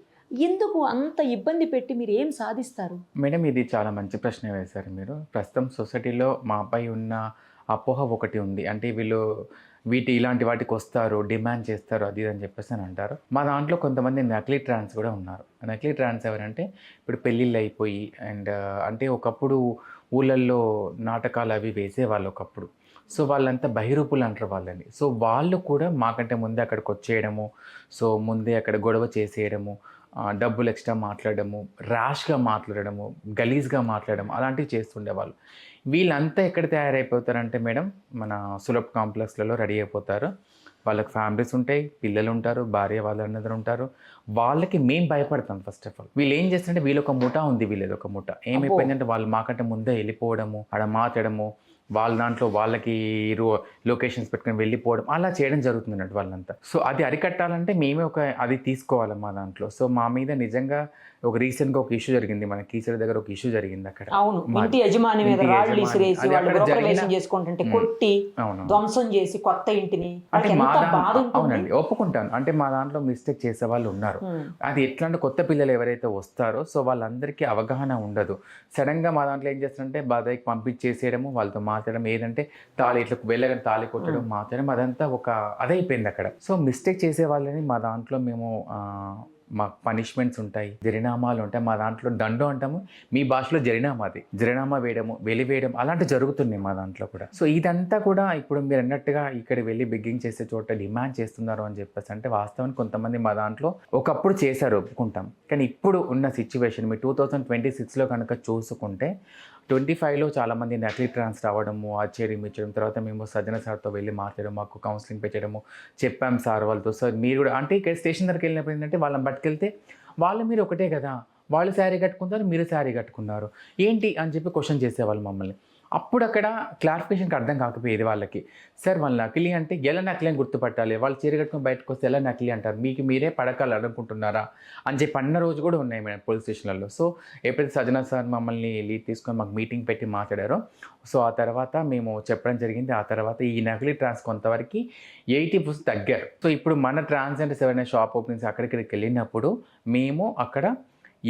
ఎందుకు అంత ఇబ్బంది పెట్టి మీరు ఏం సాధిస్తారు? మేడం ఇది చాలా మంచి ప్రశ్న వేశారు మీరు. ప్రస్తుతం సొసైటీలో మాపై ఉన్న అపోహ ఒకటి ఉంది. అంటే వీళ్ళు ఇలాంటి వాటికి వస్తారు, డిమాండ్ చేస్తారు, అది అని చెప్పేసి అని అంటారు. మా దాంట్లో కొంతమంది నకిలీ ట్రాన్స్ కూడా ఉన్నారు. నకిలీ ట్రాన్స్ ఎవరంటే ఇప్పుడు పెళ్ళిళ్ళు అయిపోయి అండ్ అంటే ఒకప్పుడు ఊళ్ళల్లో నాటకాలు అవి వేసేవాళ్ళు ఒకప్పుడు. సో వాళ్ళంతా బహిరూపులు అంటారు వాళ్ళని. సో వాళ్ళు కూడా మాకంటే ముందే అక్కడికి వచ్చేయడము, సో ముందే అక్కడ గొడవ చేసేయడము, డబ్బులు ఎక్స్ట్రా మాట్లాడము, ర్యాష్గా మాట్లాడము, గలీజ్గా మాట్లాడము, అలాంటివి చేస్తుండేవాళ్ళు. వీళ్ళంతా ఎక్కడ తయారైపోతారంటే మేడం మన సులభ్ కాంప్లెక్స్లలో రెడీ అయిపోతారు. వాళ్ళకి ఫ్యామిలీస్ ఉంటాయి, పిల్లలు ఉంటారు, భార్య వాళ్ళందరూ ఉంటారు. వాళ్ళకి మేము భయపడతాం. ఫస్ట్ ఆఫ్ ఆల్ వీళ్ళు ఏం చేస్తారంటే వీళ్ళొక ముఠా ఉంది, వీళ్ళది ఒక ముఠా. ఏమైపోయిందంటే వాళ్ళు మాకంటే ముందే వెళ్ళిపోవడము, అక్కడ మాట్లాడము, వాళ్ళ దాంట్లో వాళ్ళకి లొకేషన్స్ పెట్టుకొని వెళ్ళిపోవడం, అలా చేయడం జరుగుతుంది అన్నట్టు వాళ్ళంతా. సో అది అరికట్టాలంటే మేమే అది తీసుకోవాలి మా దాంట్లో. సో మా మీద నిజంగా ఒక రీసెంట్గా ఒక ఇష్యూ జరిగింది, మన కీచర్ దగ్గర ఒక ఇష్యూ జరిగింది. అక్కడ ఇంటి యజమాని మీద రాళ్ళు ఇసిరేసి వాళ్ళు గృహప్రవేశం చేసుకుంటుంటే కొట్టి ధ్వంసం చేసి కొత్త ఇంటిని, అవునండి ఒప్పుకుంటాను. అంటే మా దాంట్లో మిస్టేక్ చేసే వాళ్ళు ఉన్నారు. అది ఎట్లా అంటే కొత్త పిల్లలు ఎవరైతే వస్తారో సో వాళ్ళందరికీ అవగాహన ఉండదు. సడన్గా మా దాంట్లో ఏం చేస్తారంటే బాధకి పంపించేసేయడము, వాళ్ళతో మాట్లాడడం, ఏదంటే తాళి ఇట్లా వెళ్ళగానే తాళి కొట్టడం, మాట్లాడడం, అదంతా అదైపోయింది అక్కడ. సో మిస్టేక్ చేసే వాళ్ళని మా దాంట్లో మేము మాకు పనిష్మెంట్స్ ఉంటాయి, జరినామాలు ఉంటాయి. మా దాంట్లో దండం అంటాము, మీ భాషలో జరినామాది, జరినామా వేయడము, వెలివేయడం, అలాంటివి జరుగుతున్నాయి మా దాంట్లో కూడా. సో ఇదంతా కూడా ఇప్పుడు మీరు అన్నట్టుగా ఇక్కడ వెళ్ళి బెగ్గింగ్ చేసే చోట డిమాండ్ చేస్తున్నారు అని చెప్పేసి అంటే వాస్తవానికి కొంతమంది మా దాంట్లో ఒకప్పుడు చేశారు, ఒప్పుకుంటాం. కానీ ఇప్పుడు ఉన్న సిచ్యువేషన్ మీ 2026లో కనుక చూసుకుంటే 25లో చాలామంది నకిలీ ట్రాన్స్ రావడము, ఆశ్చర్యం ఇచ్చడం, తర్వాత మేము సజ్జన సార్తో వెళ్ళి మాట్లాడడం, మాకు కౌన్సిలింగ్ పెట్టడము, చెప్పాం సార్ వాళ్ళతో. సార్ మీరు కూడా అంటే ఇక్కడ స్టేషన్ దగ్గరికి వెళ్ళినప్పుడు ఏంటంటే వాళ్ళని పట్టుకెళ్తే వాళ్ళు మీరు ఒకటే కదా, వాళ్ళు శారీ కట్టుకుంటారు, మీరు శారీ కట్టుకున్నారు ఏంటి అని చెప్పి క్వశ్చన్ చేసేవాళ్ళు మమ్మల్ని. అప్పుడు అక్కడ క్లారిఫికేషన్కి అర్థం కాకపోయేది వాళ్ళకి. సార్ వాళ్ళు నకిలీ అంటే ఎలా నకిలీ అని గుర్తుపట్టాలి, వాళ్ళు చీర కట్టుకుని బయటకు వస్తే ఎలా నకిలీ అంటారు, మీకు మీరే పడకాలు అనుకుంటున్నారా అని చెప్పి అన్న రోజు కూడా ఉన్నాయి మేడం పోలీస్ స్టేషన్లలో. సో ఎప్పుడైతే సజ్జనా సార్ మమ్మల్ని లీడ్ తీసుకొని మాకు మీటింగ్ పెట్టి మాట్లాడారో సో ఆ తర్వాత మేము చెప్పడం జరిగింది. ఆ తర్వాత ఈ నకిలీ ట్రాన్స్ కొంతవరకు 80% తగ్గారు. సో ఇప్పుడు మన ట్రాన్స్జెండర్స్ ఎవరైనా షాప్ ఓపెనింగ్స్ అక్కడికి వెళ్ళినప్పుడు మేము అక్కడ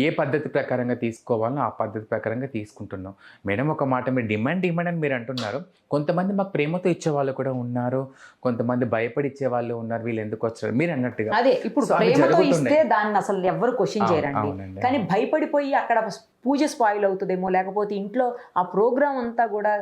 ఏ పద్ధతి ప్రకారంగా తీసుకోవాలో ఆ పద్ధతి ప్రకారంగా తీసుకుంటున్నాం. మేడం ఒక మాట, మీరు డిమాండ్ అని మీరు అంటున్నారు, కొంతమంది మాకు ప్రేమతో ఇచ్చేవాళ్ళు కూడా ఉన్నారు, కొంతమంది భయపడి ఇచ్చేవాళ్ళు ఉన్నారు, వీళ్ళు ఎందుకు వచ్చారు మీరు అన్నట్టుగా. అదే ఇప్పుడు ప్రేమతో ఇస్తే దాన్ని అసలు ఎవరు క్వశ్చన్ చేయరండి, కానీ భయపడిపోయి అక్కడ పూజ స్పాయిల్ అవుతుందేమో, లేకపోతే ఇంట్లో ఆ ప్రోగ్రామ్ అంతా కూడా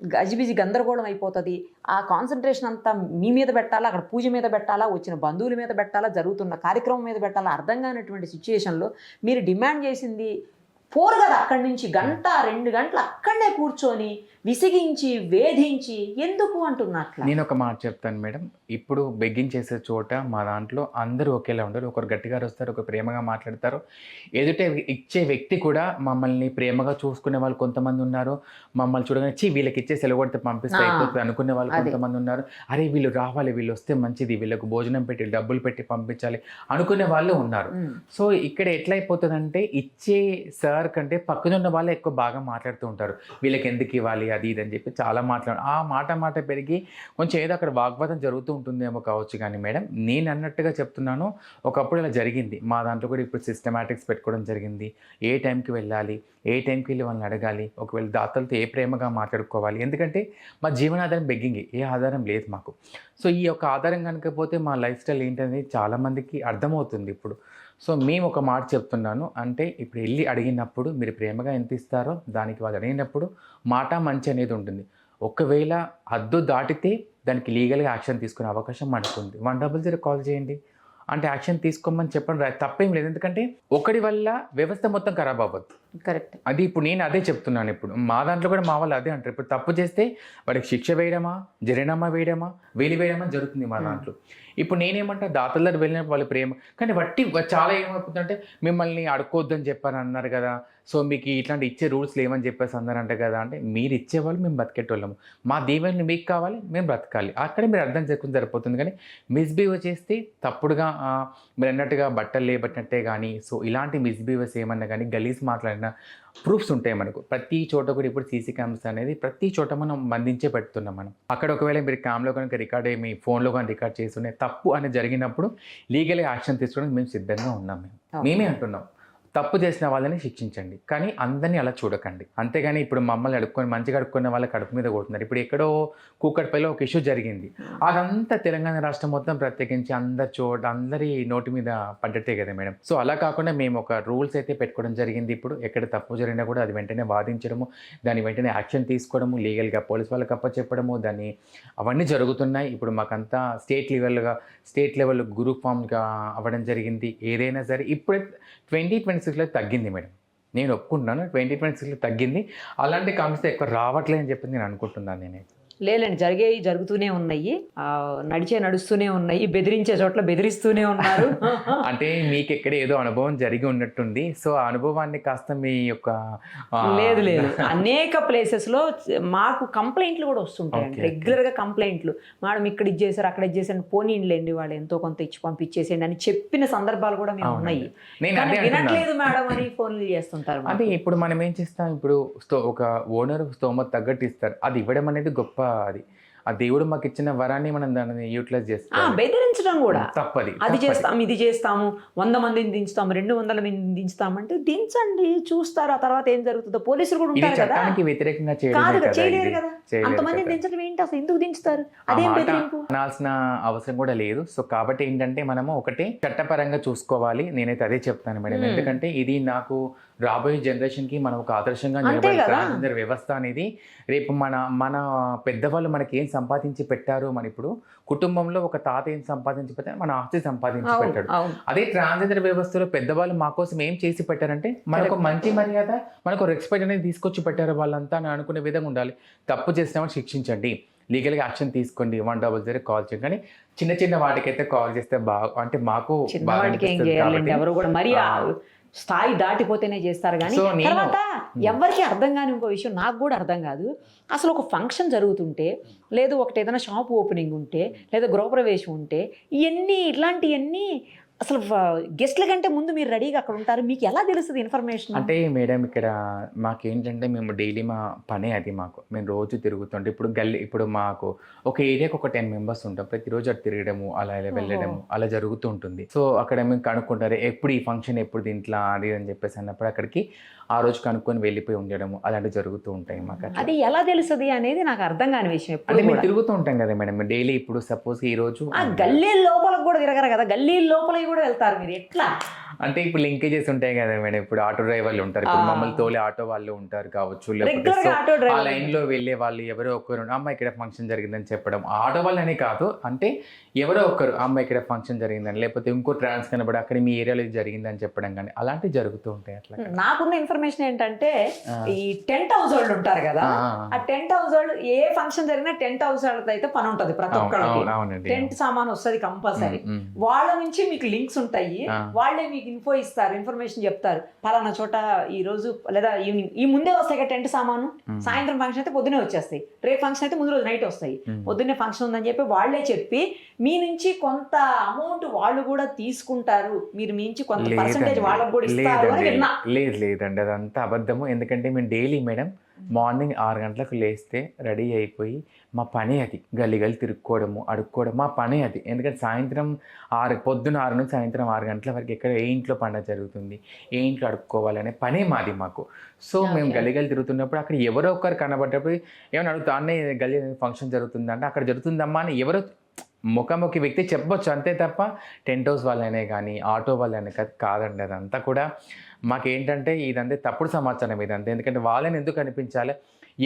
గజిబిజి గందరగోళం అయిపోతుంది. ఆ కాన్సన్ట్రేషన్ అంతా మీ మీద పెట్టాలా, అక్కడ పూజ మీద పెట్టాలా, వచ్చిన బంధువుల మీద పెట్టాలా, జరుగుతున్న కార్యక్రమం మీద పెట్టాలా, అర్థం కానటువంటి సిచ్యుయేషన్లో మీరు డిమాండ్ చేసింది పోరు కదా అక్కడి నుంచి 1-2 గంటలు అక్కడనే కూర్చొని విసిగించి వేధించి ఎందుకు అంటున్నట్ల. నేను ఒక మాట చెప్తాను మేడం, ఇప్పుడు బెగ్గింగ్ చేసే చోట మా దాంట్లో అందరూ ఒకేలా ఉండరు. ఒకరు గట్టిగా వస్తారు, ఒకరు ప్రేమగా మాట్లాడతారు. ఎదుటే ఇచ్చే వ్యక్తి కూడా మమ్మల్ని ప్రేమగా చూసుకునే వాళ్ళు కొంతమంది ఉన్నారు. మమ్మల్ని చూడగానే వీళ్ళకి ఇచ్చే సెలవుడితే పంపిస్తే అయిపోతుంది అనుకునే వాళ్ళు కొంతమంది ఉన్నారు. అరే వీళ్ళు రావాలి, వీళ్ళు వస్తే మంచిది, వీళ్ళకు భోజనం పెట్టి డబ్బులు పెట్టి పంపించాలి అనుకునే వాళ్ళు ఉన్నారు. సో ఇక్కడ ఎట్లా అయిపోతుందంటే ఇచ్చే సార్ కంటే పక్కన ఉన్న వాళ్ళే ఎక్కువ బాగా మాట్లాడుతూ ఉంటారు. వీళ్ళకి ఎందుకు ఇవ్వాలి అది ఇది అని చెప్పి చాలా ఆ మాట పెరిగి కొంచెం ఏదో అక్కడ వాగ్వాదం జరుగుతూ ఉంటుందేమో కావచ్చు. కానీ మేడం నేను అన్నట్టుగా చెప్తున్నాను, ఒకప్పుడు ఇలా జరిగింది మా దాంట్లో కూడా. ఇప్పుడు సిస్టమాటిక్స్ పెట్టుకోవడం జరిగింది. ఏ టైంకి వెళ్ళాలి, ఏ టైంకి వెళ్ళి వాళ్ళని అడగాలి, ఒకవేళ దాతలతో ఏ ప్రేమగా మాట్లాడుకోవాలి. ఎందుకంటే మా జీవనాధారం బెగ్గింగ్, ఏ ఆధారం లేదు మాకు. సో ఈ యొక్క ఆధారం కనుకపోతే మా లైఫ్ స్టైల్ ఏంటనేది చాలామందికి అర్థమవుతుంది ఇప్పుడు. సో మేము ఒక మాట చెప్తున్నాను, అంటే ఇప్పుడు వెళ్ళి అడిగినప్పుడు మీరు ప్రేమగా ఎంత ఇస్తారో దానికి వాళ్ళు అడిగినప్పుడు మాట మంచి అనేది ఉంటుంది. ఒకవేళ హద్దు దాటితే దానికి లీగల్గా యాక్షన్ తీసుకునే అవకాశం మనకు ఉంది. 100 కాల్ చేయండి, అంటే యాక్షన్ తీసుకోమని చెప్పడం తప్పేం లేదు. ఎందుకంటే ఒకటి వల్ల వ్యవస్థ మొత్తం ఖరాబ్ అవ్వద్దు. కరెక్ట్. అది ఇప్పుడు నేను అదే చెప్తున్నాను. ఇప్పుడు మా దాంట్లో కూడా మా వాళ్ళు అదే అంటారు. ఇప్పుడు తప్పు చేస్తే వాడికి శిక్ష వేయడమా, జరినామా వేయడమా, వేయడమా జరుగుతుంది మా దాంట్లో. ఇప్పుడు నేనేమంటా దాతల దగ్గర వెళ్ళినప్పుడు వాళ్ళ ప్రేమ కానీ చాలా ఏమైపోతుందంటే మిమ్మల్ని అడుక్కోవద్దని చెప్పని అన్నారు కదా, సో మీకు ఇట్లాంటి ఇచ్చే రూల్స్ లేవని చెప్పేసి అన్నారంట కదా. అంటే మీరు ఇచ్చేవాళ్ళు మేము బతికేటోళ్ళము, మా దీవెనలు మీకు కావాలి, మేము బ్రతకాలి. అక్కడే మీరు అర్థం చేసుకుని సరిపోతుంది. కానీ మిస్బిహేవ్ చేస్తే తప్పుడుగా మీరు అన్నట్టుగా బట్టలు లేబట్టినట్టే కానీ, సో ఇలాంటి మిస్బిహేవర్స్ ఏమన్నా కానీ గలీజ్ మాట్లాడిన ప్రూఫ్స్ ఉంటాయి మనకు. ప్రతి చోట కూడా ఇప్పుడు సీసీ కెమెరాస్ అనేది ప్రతి చోట మనం బంధించే పెడుతున్నాం మనం. అక్కడ ఒకవేళ మీరు క్యామ్లో కనుక రికార్డ్ అయ్యి మీ ఫోన్లో కానీ రికార్డ్ చేస్తున్న తప్పు అనేది జరిగినప్పుడు లీగల్గా యాక్షన్ తీసుకోవడానికి మేము సిద్ధంగా ఉన్నాం. మేమే అంటున్నాం తప్పు చేసిన వాళ్ళని శిక్షించండి, కానీ అందరినీ అలా చూడకండి. అంతేగాని ఇప్పుడు మమ్మల్ని మంచిగా అడుక్కునే వాళ్ళ కడుపు మీద కొడుతున్నారు. ఇప్పుడు ఎక్కడో కూకట్పల్లిలో ఒక ఇష్యూ జరిగింది, అదంతా తెలంగాణ రాష్ట్రం మొత్తం ప్రత్యేకించి అందరి నోటి మీద పడ్డట్టే కదా మేడం. సో అలా కాకుండా మేము ఒక రూల్స్ అయితే పెట్టుకోవడం జరిగింది. ఇప్పుడు ఎక్కడ తప్పు జరిగినా కూడా అది వెంటనే వాదించడము, దాని వెంటనే యాక్షన్ తీసుకోవడము, లీగల్గా పోలీస్ వాళ్ళకి అప్పచెప్పడము, అవన్నీ జరుగుతున్నాయి. ఇప్పుడు మాకంతా స్టేట్ లెవెల్ గ్రూప్ ఫామ్గా అవ్వడం జరిగింది. ఏదైనా సరే ఇప్పుడే 2026లో తగ్గింది మేడం, నేను ఒప్పుకుంటున్నాను. 2026లో తగ్గింది. అలాంటి కామెంట్స్ ఎక్కువ రావట్లేదని చెప్పి నేను అనుకుంటున్నాను. నేనైతే లేదండి, జరుగుతూనే ఉన్నాయి, నడుస్తూనే ఉన్నాయి, బెదిరించే చోట్ల బెదిరిస్తూనే ఉన్నారు. అంటే మీకు ఎక్కడ ఏదో అనుభవం జరిగి ఉన్నట్టుంది. సో ఆ అనుభవాన్ని కాస్త మీ యొక్క లేదు అనేక ప్లేసెస్లో మాకు కంప్లైంట్లు కూడా వస్తుంటాయండి. రెగ్యులర్గా కంప్లైంట్లు, మేడం ఇక్కడ ఇది చేశారు, అక్కడ ఇది చేశారు, పోనీండి వాళ్ళు ఎంతో కొంత ఇచ్చి పంపించేసేయండి అని చెప్పిన సందర్భాలు కూడా మేము ఉన్నాయి. వినట్లేదు మేడం అని ఫోన్లు చేస్తుంటారు. అంటే ఇప్పుడు మనం ఏం చేస్తాం, ఇప్పుడు ఒక ఓనర్ స్తోమత తగ్గట్టు ఇస్తారు, అది ఇవ్వడం అనేది గొప్ప. అది ఆ దేవుడు మాకు ఇచ్చిన వరాన్ని మనం దాన్ని యూటిలైజ్ చేస్తాం. బెదిరించడం కూడా తప్పది. అది చేస్తాం, ఇది చేస్తాము, 100 మందిని దించుతాము, 200 మందిని దించుతామంటే దించండి, చూస్తారు ఆ తర్వాత ఏం జరుగుతుందో. పోలీసులు కూడా ఉంటారు కదా, వ్యతిరేకంగా చేయలేరు కదా, అంతమందిని దించడం ఏంటి అసలు, ఎందుకు దించుతారు? అదేం బెదిరింపు అనాల్సిన అవసరం కూడా లేదు. సో కాబట్టి ఏంటంటే మనము ఒకటే చట్టపరంగా చూసుకోవాలి. నేనైతే అదే చెప్తాను మేడం. ఎందుకంటే ఇది నాకు రాబోయే జనరేషన్కి మనం ఒక ఆదర్శంగా నిలబడే వ్యవస్థ అనేది రేపు మన పెద్దవాళ్ళు మనకి ఏం సంపాదించి పెట్టారు, మన ఇప్పుడు కుటుంబంలో ఒక తాత ఏం సంపాదించి పెట్టారు, మన ఆస్తి సంపాదించి పెట్టాడు. అదే ట్రాన్స్జెండర్ వ్యవస్థలో పెద్దవాళ్ళు మా కోసం ఏం చేసి పెట్టారంటే మనకు మంచి మర్యాద, మనకు రెస్పెక్ట్ అనేది తీసుకొచ్చి పెట్టారు వాళ్ళంతా అని అనుకునే విధంగా ఉండాలి. తప్పు చేసినామని శిక్షించండి, లీగల్గా యాక్షన్ తీసుకోండి, 100 కాల్ చేయండి. కానీ చిన్న వాటికైతే కాల్ చేస్తే అంటే మాకు ఎవరు కూడా మరి స్థాయి దాటిపోతేనే చేస్తారు. కానీ తర్వాత ఎవరికి అర్థం కాని ఇంకో విషయం, నాకు కూడా అర్థం కాదు, అసలు ఒక ఫంక్షన్ జరుగుతుంటే, లేదు ఒకటి ఏదైనా షాప్ ఓపెనింగ్ ఉంటే, లేదా గృహప్రవేశం ఉంటే, ఇట్లాంటివన్నీ అసలు గెస్ట్ల కంటే ముందు మీరు రెడీగా అక్కడ ఉంటారు, మీకు ఎలా తెలుస్తుంది ఇన్ఫర్మేషన్? అంటే మేడం ఇక్కడ మాకేంటంటే మేము డైలీ మా పనే అది. మేము రోజు తిరుగుతుంటే ఇప్పుడు మాకు ఒక ఏరియాకి ఒక 10 మెంబర్స్ ఉంటాం, ప్రతిరోజు అటు తిరగడము, అలా వెళ్ళడము అలా జరుగుతూ ఉంటుంది. సో అక్కడ మేము కనుక్కుంటారు ఎప్పుడు ఈ ఫంక్షన్ ఎప్పుడు దీంట్లో అది అని చెప్పేసి అన్నప్పుడు అక్కడికి ఆ రోజు కనుక్కొని వెళ్ళిపోయి ఉండడము అలాంటివి జరుగుతూ ఉంటాయి మాకు. అది ఎలా తెలుస్తుంది అనేది నాకు అర్థం కాని విషయం. అంటే మేము తిరుగుతూ ఉంటాం కదా మేడం డైలీ. ఇప్పుడు సపోజ్ ఈ రోజు గల్లీ లోపలకు కూడా తిరగరు కదా, గల్లీ లోపల కూడా వెళ్తారు మీరు, ఎట్లా? అంటే ఇప్పుడు లింకేజెస్ ఉంటాయి కదా మేడం, ఇప్పుడు ఆటో డ్రైవర్లు ఉంటారు, ఇప్పుడు మమ్మల్ని తోలే ఆటో వాళ్ళు ఉంటారు కావచ్చు, లేకపోతే రెగ్యులర్ గా ఆటో ఆ డ్రైవర్ లైన్ లో వెళ్ళే వాళ్ళు ఎవరో ఒకరు అమ్మ ఇక్కడ ఫంక్షన్ జరిగిందని చెప్పడం, ఆటో వాళ్ళనే కాదు, అంటే ఎవరో ఒకరు అమ్మ ఇక్కడ ఫంక్షన్ జరిగిందని, లేకపోతే ఇంకో ట్రాన్స్ కనబడి అక్కడ మీ ఏరియాలో ఇది జరిగిందని చెప్పడం కానీ అలాంటివి జరుగుతూ ఉంటాయి. అట్లా నాకున్న ఇన్ఫర్మేషన్ ఏంటంటే ఈ టెంట్ హౌస్ వాళ్ళు ఉంటారు కదా, ఆ టెంట్ హౌస్ వాళ్ళు ఏ ఫంక్షన్ జరిగినా టెంట్ హౌస్ వాళ్ళతో అయితే పని ఉంటది, ప్రతి ఒక్కరికి టెంట్ సామాన్ వస్తుంది కంపల్సరీ. వాళ్ళ నుంచి మీకు లింక్స్ ఉంటాయి, వాళ్ళే మీకు ఇన్ఫో ఇస్తారు, ఇన్ఫర్మేషన్ చెప్తారు, పలానా చోట ఈ రోజు లేదా ఈవినింగ్ ఈ ముందే వస్తాయి కదా టెంట్ సామాను, సాయంత్రం ఫంక్షన్ అయితే పొద్దునే వచ్చేస్తాయి, రేపు ఫంక్షన్ అయితే ముందు రోజు నైట్ వస్తాయి, పొద్దున్నే ఫంక్షన్ ఉందని చెప్పి వాళ్ళే చెప్పి మీ నుంచి కొంత అమౌంట్ వాళ్ళు కూడా తీసుకుంటారు, మీరు మీ నుంచి కొంత పర్సెంటేజ్ వాళ్ళకి కూడా ఇస్తారు అని విన్నా. లేదండి, అదంతా అబద్ధము. ఎందుకంటే మేము డైలీ మేడం మార్నింగ్ 6 గంటలకు లేస్తే రెడీ అయిపోయి మా పని అది, గల్లి తిరుక్కోవడము అడుక్కోవడం మా పని అది. ఎందుకంటే సాయంత్రం పొద్దున 6 నుంచి సాయంత్రం 6 గంటల వరకు ఎక్కడ ఏ ఇంట్లో పండుగ జరుగుతుంది, ఏ ఇంట్లో అడుక్కోవాలనే పనే మాది మాకు. సో మేము గల్లి తిరుగుతున్నప్పుడు అక్కడ ఎవరో ఒకరు కనబడ్డప్పుడు ఏమైనా అడుగుతా, అన్నయ్య గల్లి ఫంక్షన్ జరుగుతుందంటే అక్కడ జరుగుతుందమ్మా అని ఎవరో ముఖాముఖి వ్యక్తి చెప్పొచ్చు, అంతే తప్ప టెంట్ హౌస్ వాళ్ళనే కానీ ఆటో వాళ్ళనే కాదండి. అదంతా కూడా మాకేంటంటే ఇదంతా తప్పుడు సమాచారం ఇదంతా. ఎందుకంటే వాళ్ళని ఎందుకు అనిపించాలి,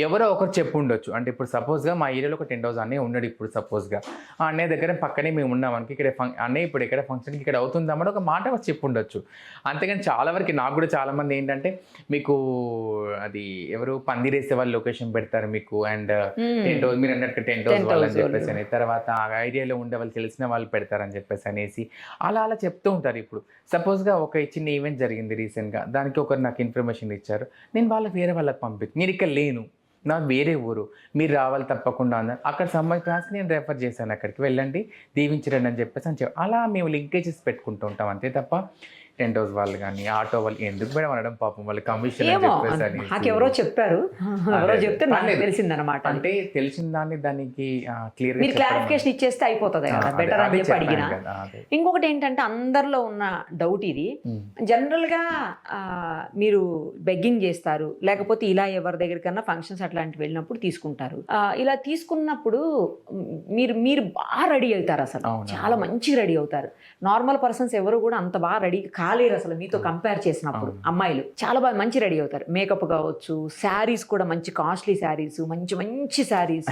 ఎవరో ఒకరు చెప్పు ఉండొచ్చు. అంటే ఇప్పుడు సపోజ్గా మా ఏరియాలో ఒక టెంట్ హౌస్ అన్నయ్య ఉన్నాడు, ఇప్పుడు సపోజ్గా ఆ అన్నయ్య దగ్గర పక్కనే మేము ఉన్నామనుకో, ఇక్కడ అన్నయ్య ఇప్పుడు ఇక్కడ ఫంక్షన్కి ఇక్కడ అవుతుందామని ఒక మాట చెప్పు ఉండొచ్చు. అంతేగాని చాలా వరకు నాకు కూడా చాలామంది ఏంటంటే మీకు అది ఎవరు పందిరేసే వాళ్ళు లొకేషన్ పెడతారు మీకు, అండ్ టెంట్ హౌస్ మీరు అన్నట్టు టెంట్ హౌస్ వాళ్ళు అని చెప్పేసి అని, తర్వాత ఆ ఏరియాలో ఉండే వాళ్ళు తెలిసిన వాళ్ళు పెడతారని చెప్పేసి అనేసి అలా చెప్తూ ఉంటారు. ఇప్పుడు సపోజ్గా ఒక చిన్న ఈవెంట్ జరిగింది రీసెంట్గా, దానికి ఒకరు నాకు ఇన్ఫర్మేషన్ ఇచ్చారు, నేను వాళ్ళకి వేరే వాళ్ళకి పంపించి, నేను ఇక్కడ లేను, నాకు వేరే ఊరు, మీరు రావాలి తప్పకుండా అన్నారు. అక్కడ సంబంధించి నేను రెఫర్ చేశాను, అక్కడికి వెళ్ళండి దీవించరండి అని చెప్పేసి అలా మేము లింకేజెస్ పెట్టుకుంటూ ఉంటాం, అంతే తప్ప టెంట్ హౌస్ వాళ్ళు కానీ ఆటో వాళ్ళు ఎందుకు మేడం అనడం, పాపం వాళ్ళు కమిషన్ అని చెప్పేసి నాకు ఎవరో చెప్పారు, ఎవరో చెప్తే నాకు తెలిసిందనమాట. అంటే తెలిసిన దాన్ని దానికి క్లియర్ మీరు క్లారిఫికేషన్ ఇచ్చేస్తే అయిపోతుంది కదా, బెటర్ అని చెప్పి అడిగిన. ఇంకొకటి ఏంటంటే అందరిలో ఉన్న డౌట్ ఇది, జనరల్ గా మీరు బెగ్గింగ్ చేస్తారు, లేకపోతే ఇలా ఎవరి దగ్గరికన్నా ఫంక్షన్స్ అట్లాంటివి వెళ్ళినప్పుడు తీసుకుంటారు. ఇలా తీసుకున్నప్పుడు మీరు బాగా రెడీ అవుతారు, అసలు చాలా మంచిగా రెడీ అవుతారు. నార్మల్ పర్సన్స్ ఎవరు కూడా అంత బాగా రెడీ కాలేరు అసలు మీతో కంపేర్ చేసినప్పుడు. అమ్మాయిలు చాలా బాగా మంచి రెడీ అవుతారు, మేకప్ కావచ్చు, శారీస్ కూడా మంచి కాస్ట్లీ శారీస్, మంచి మంచి శారీస్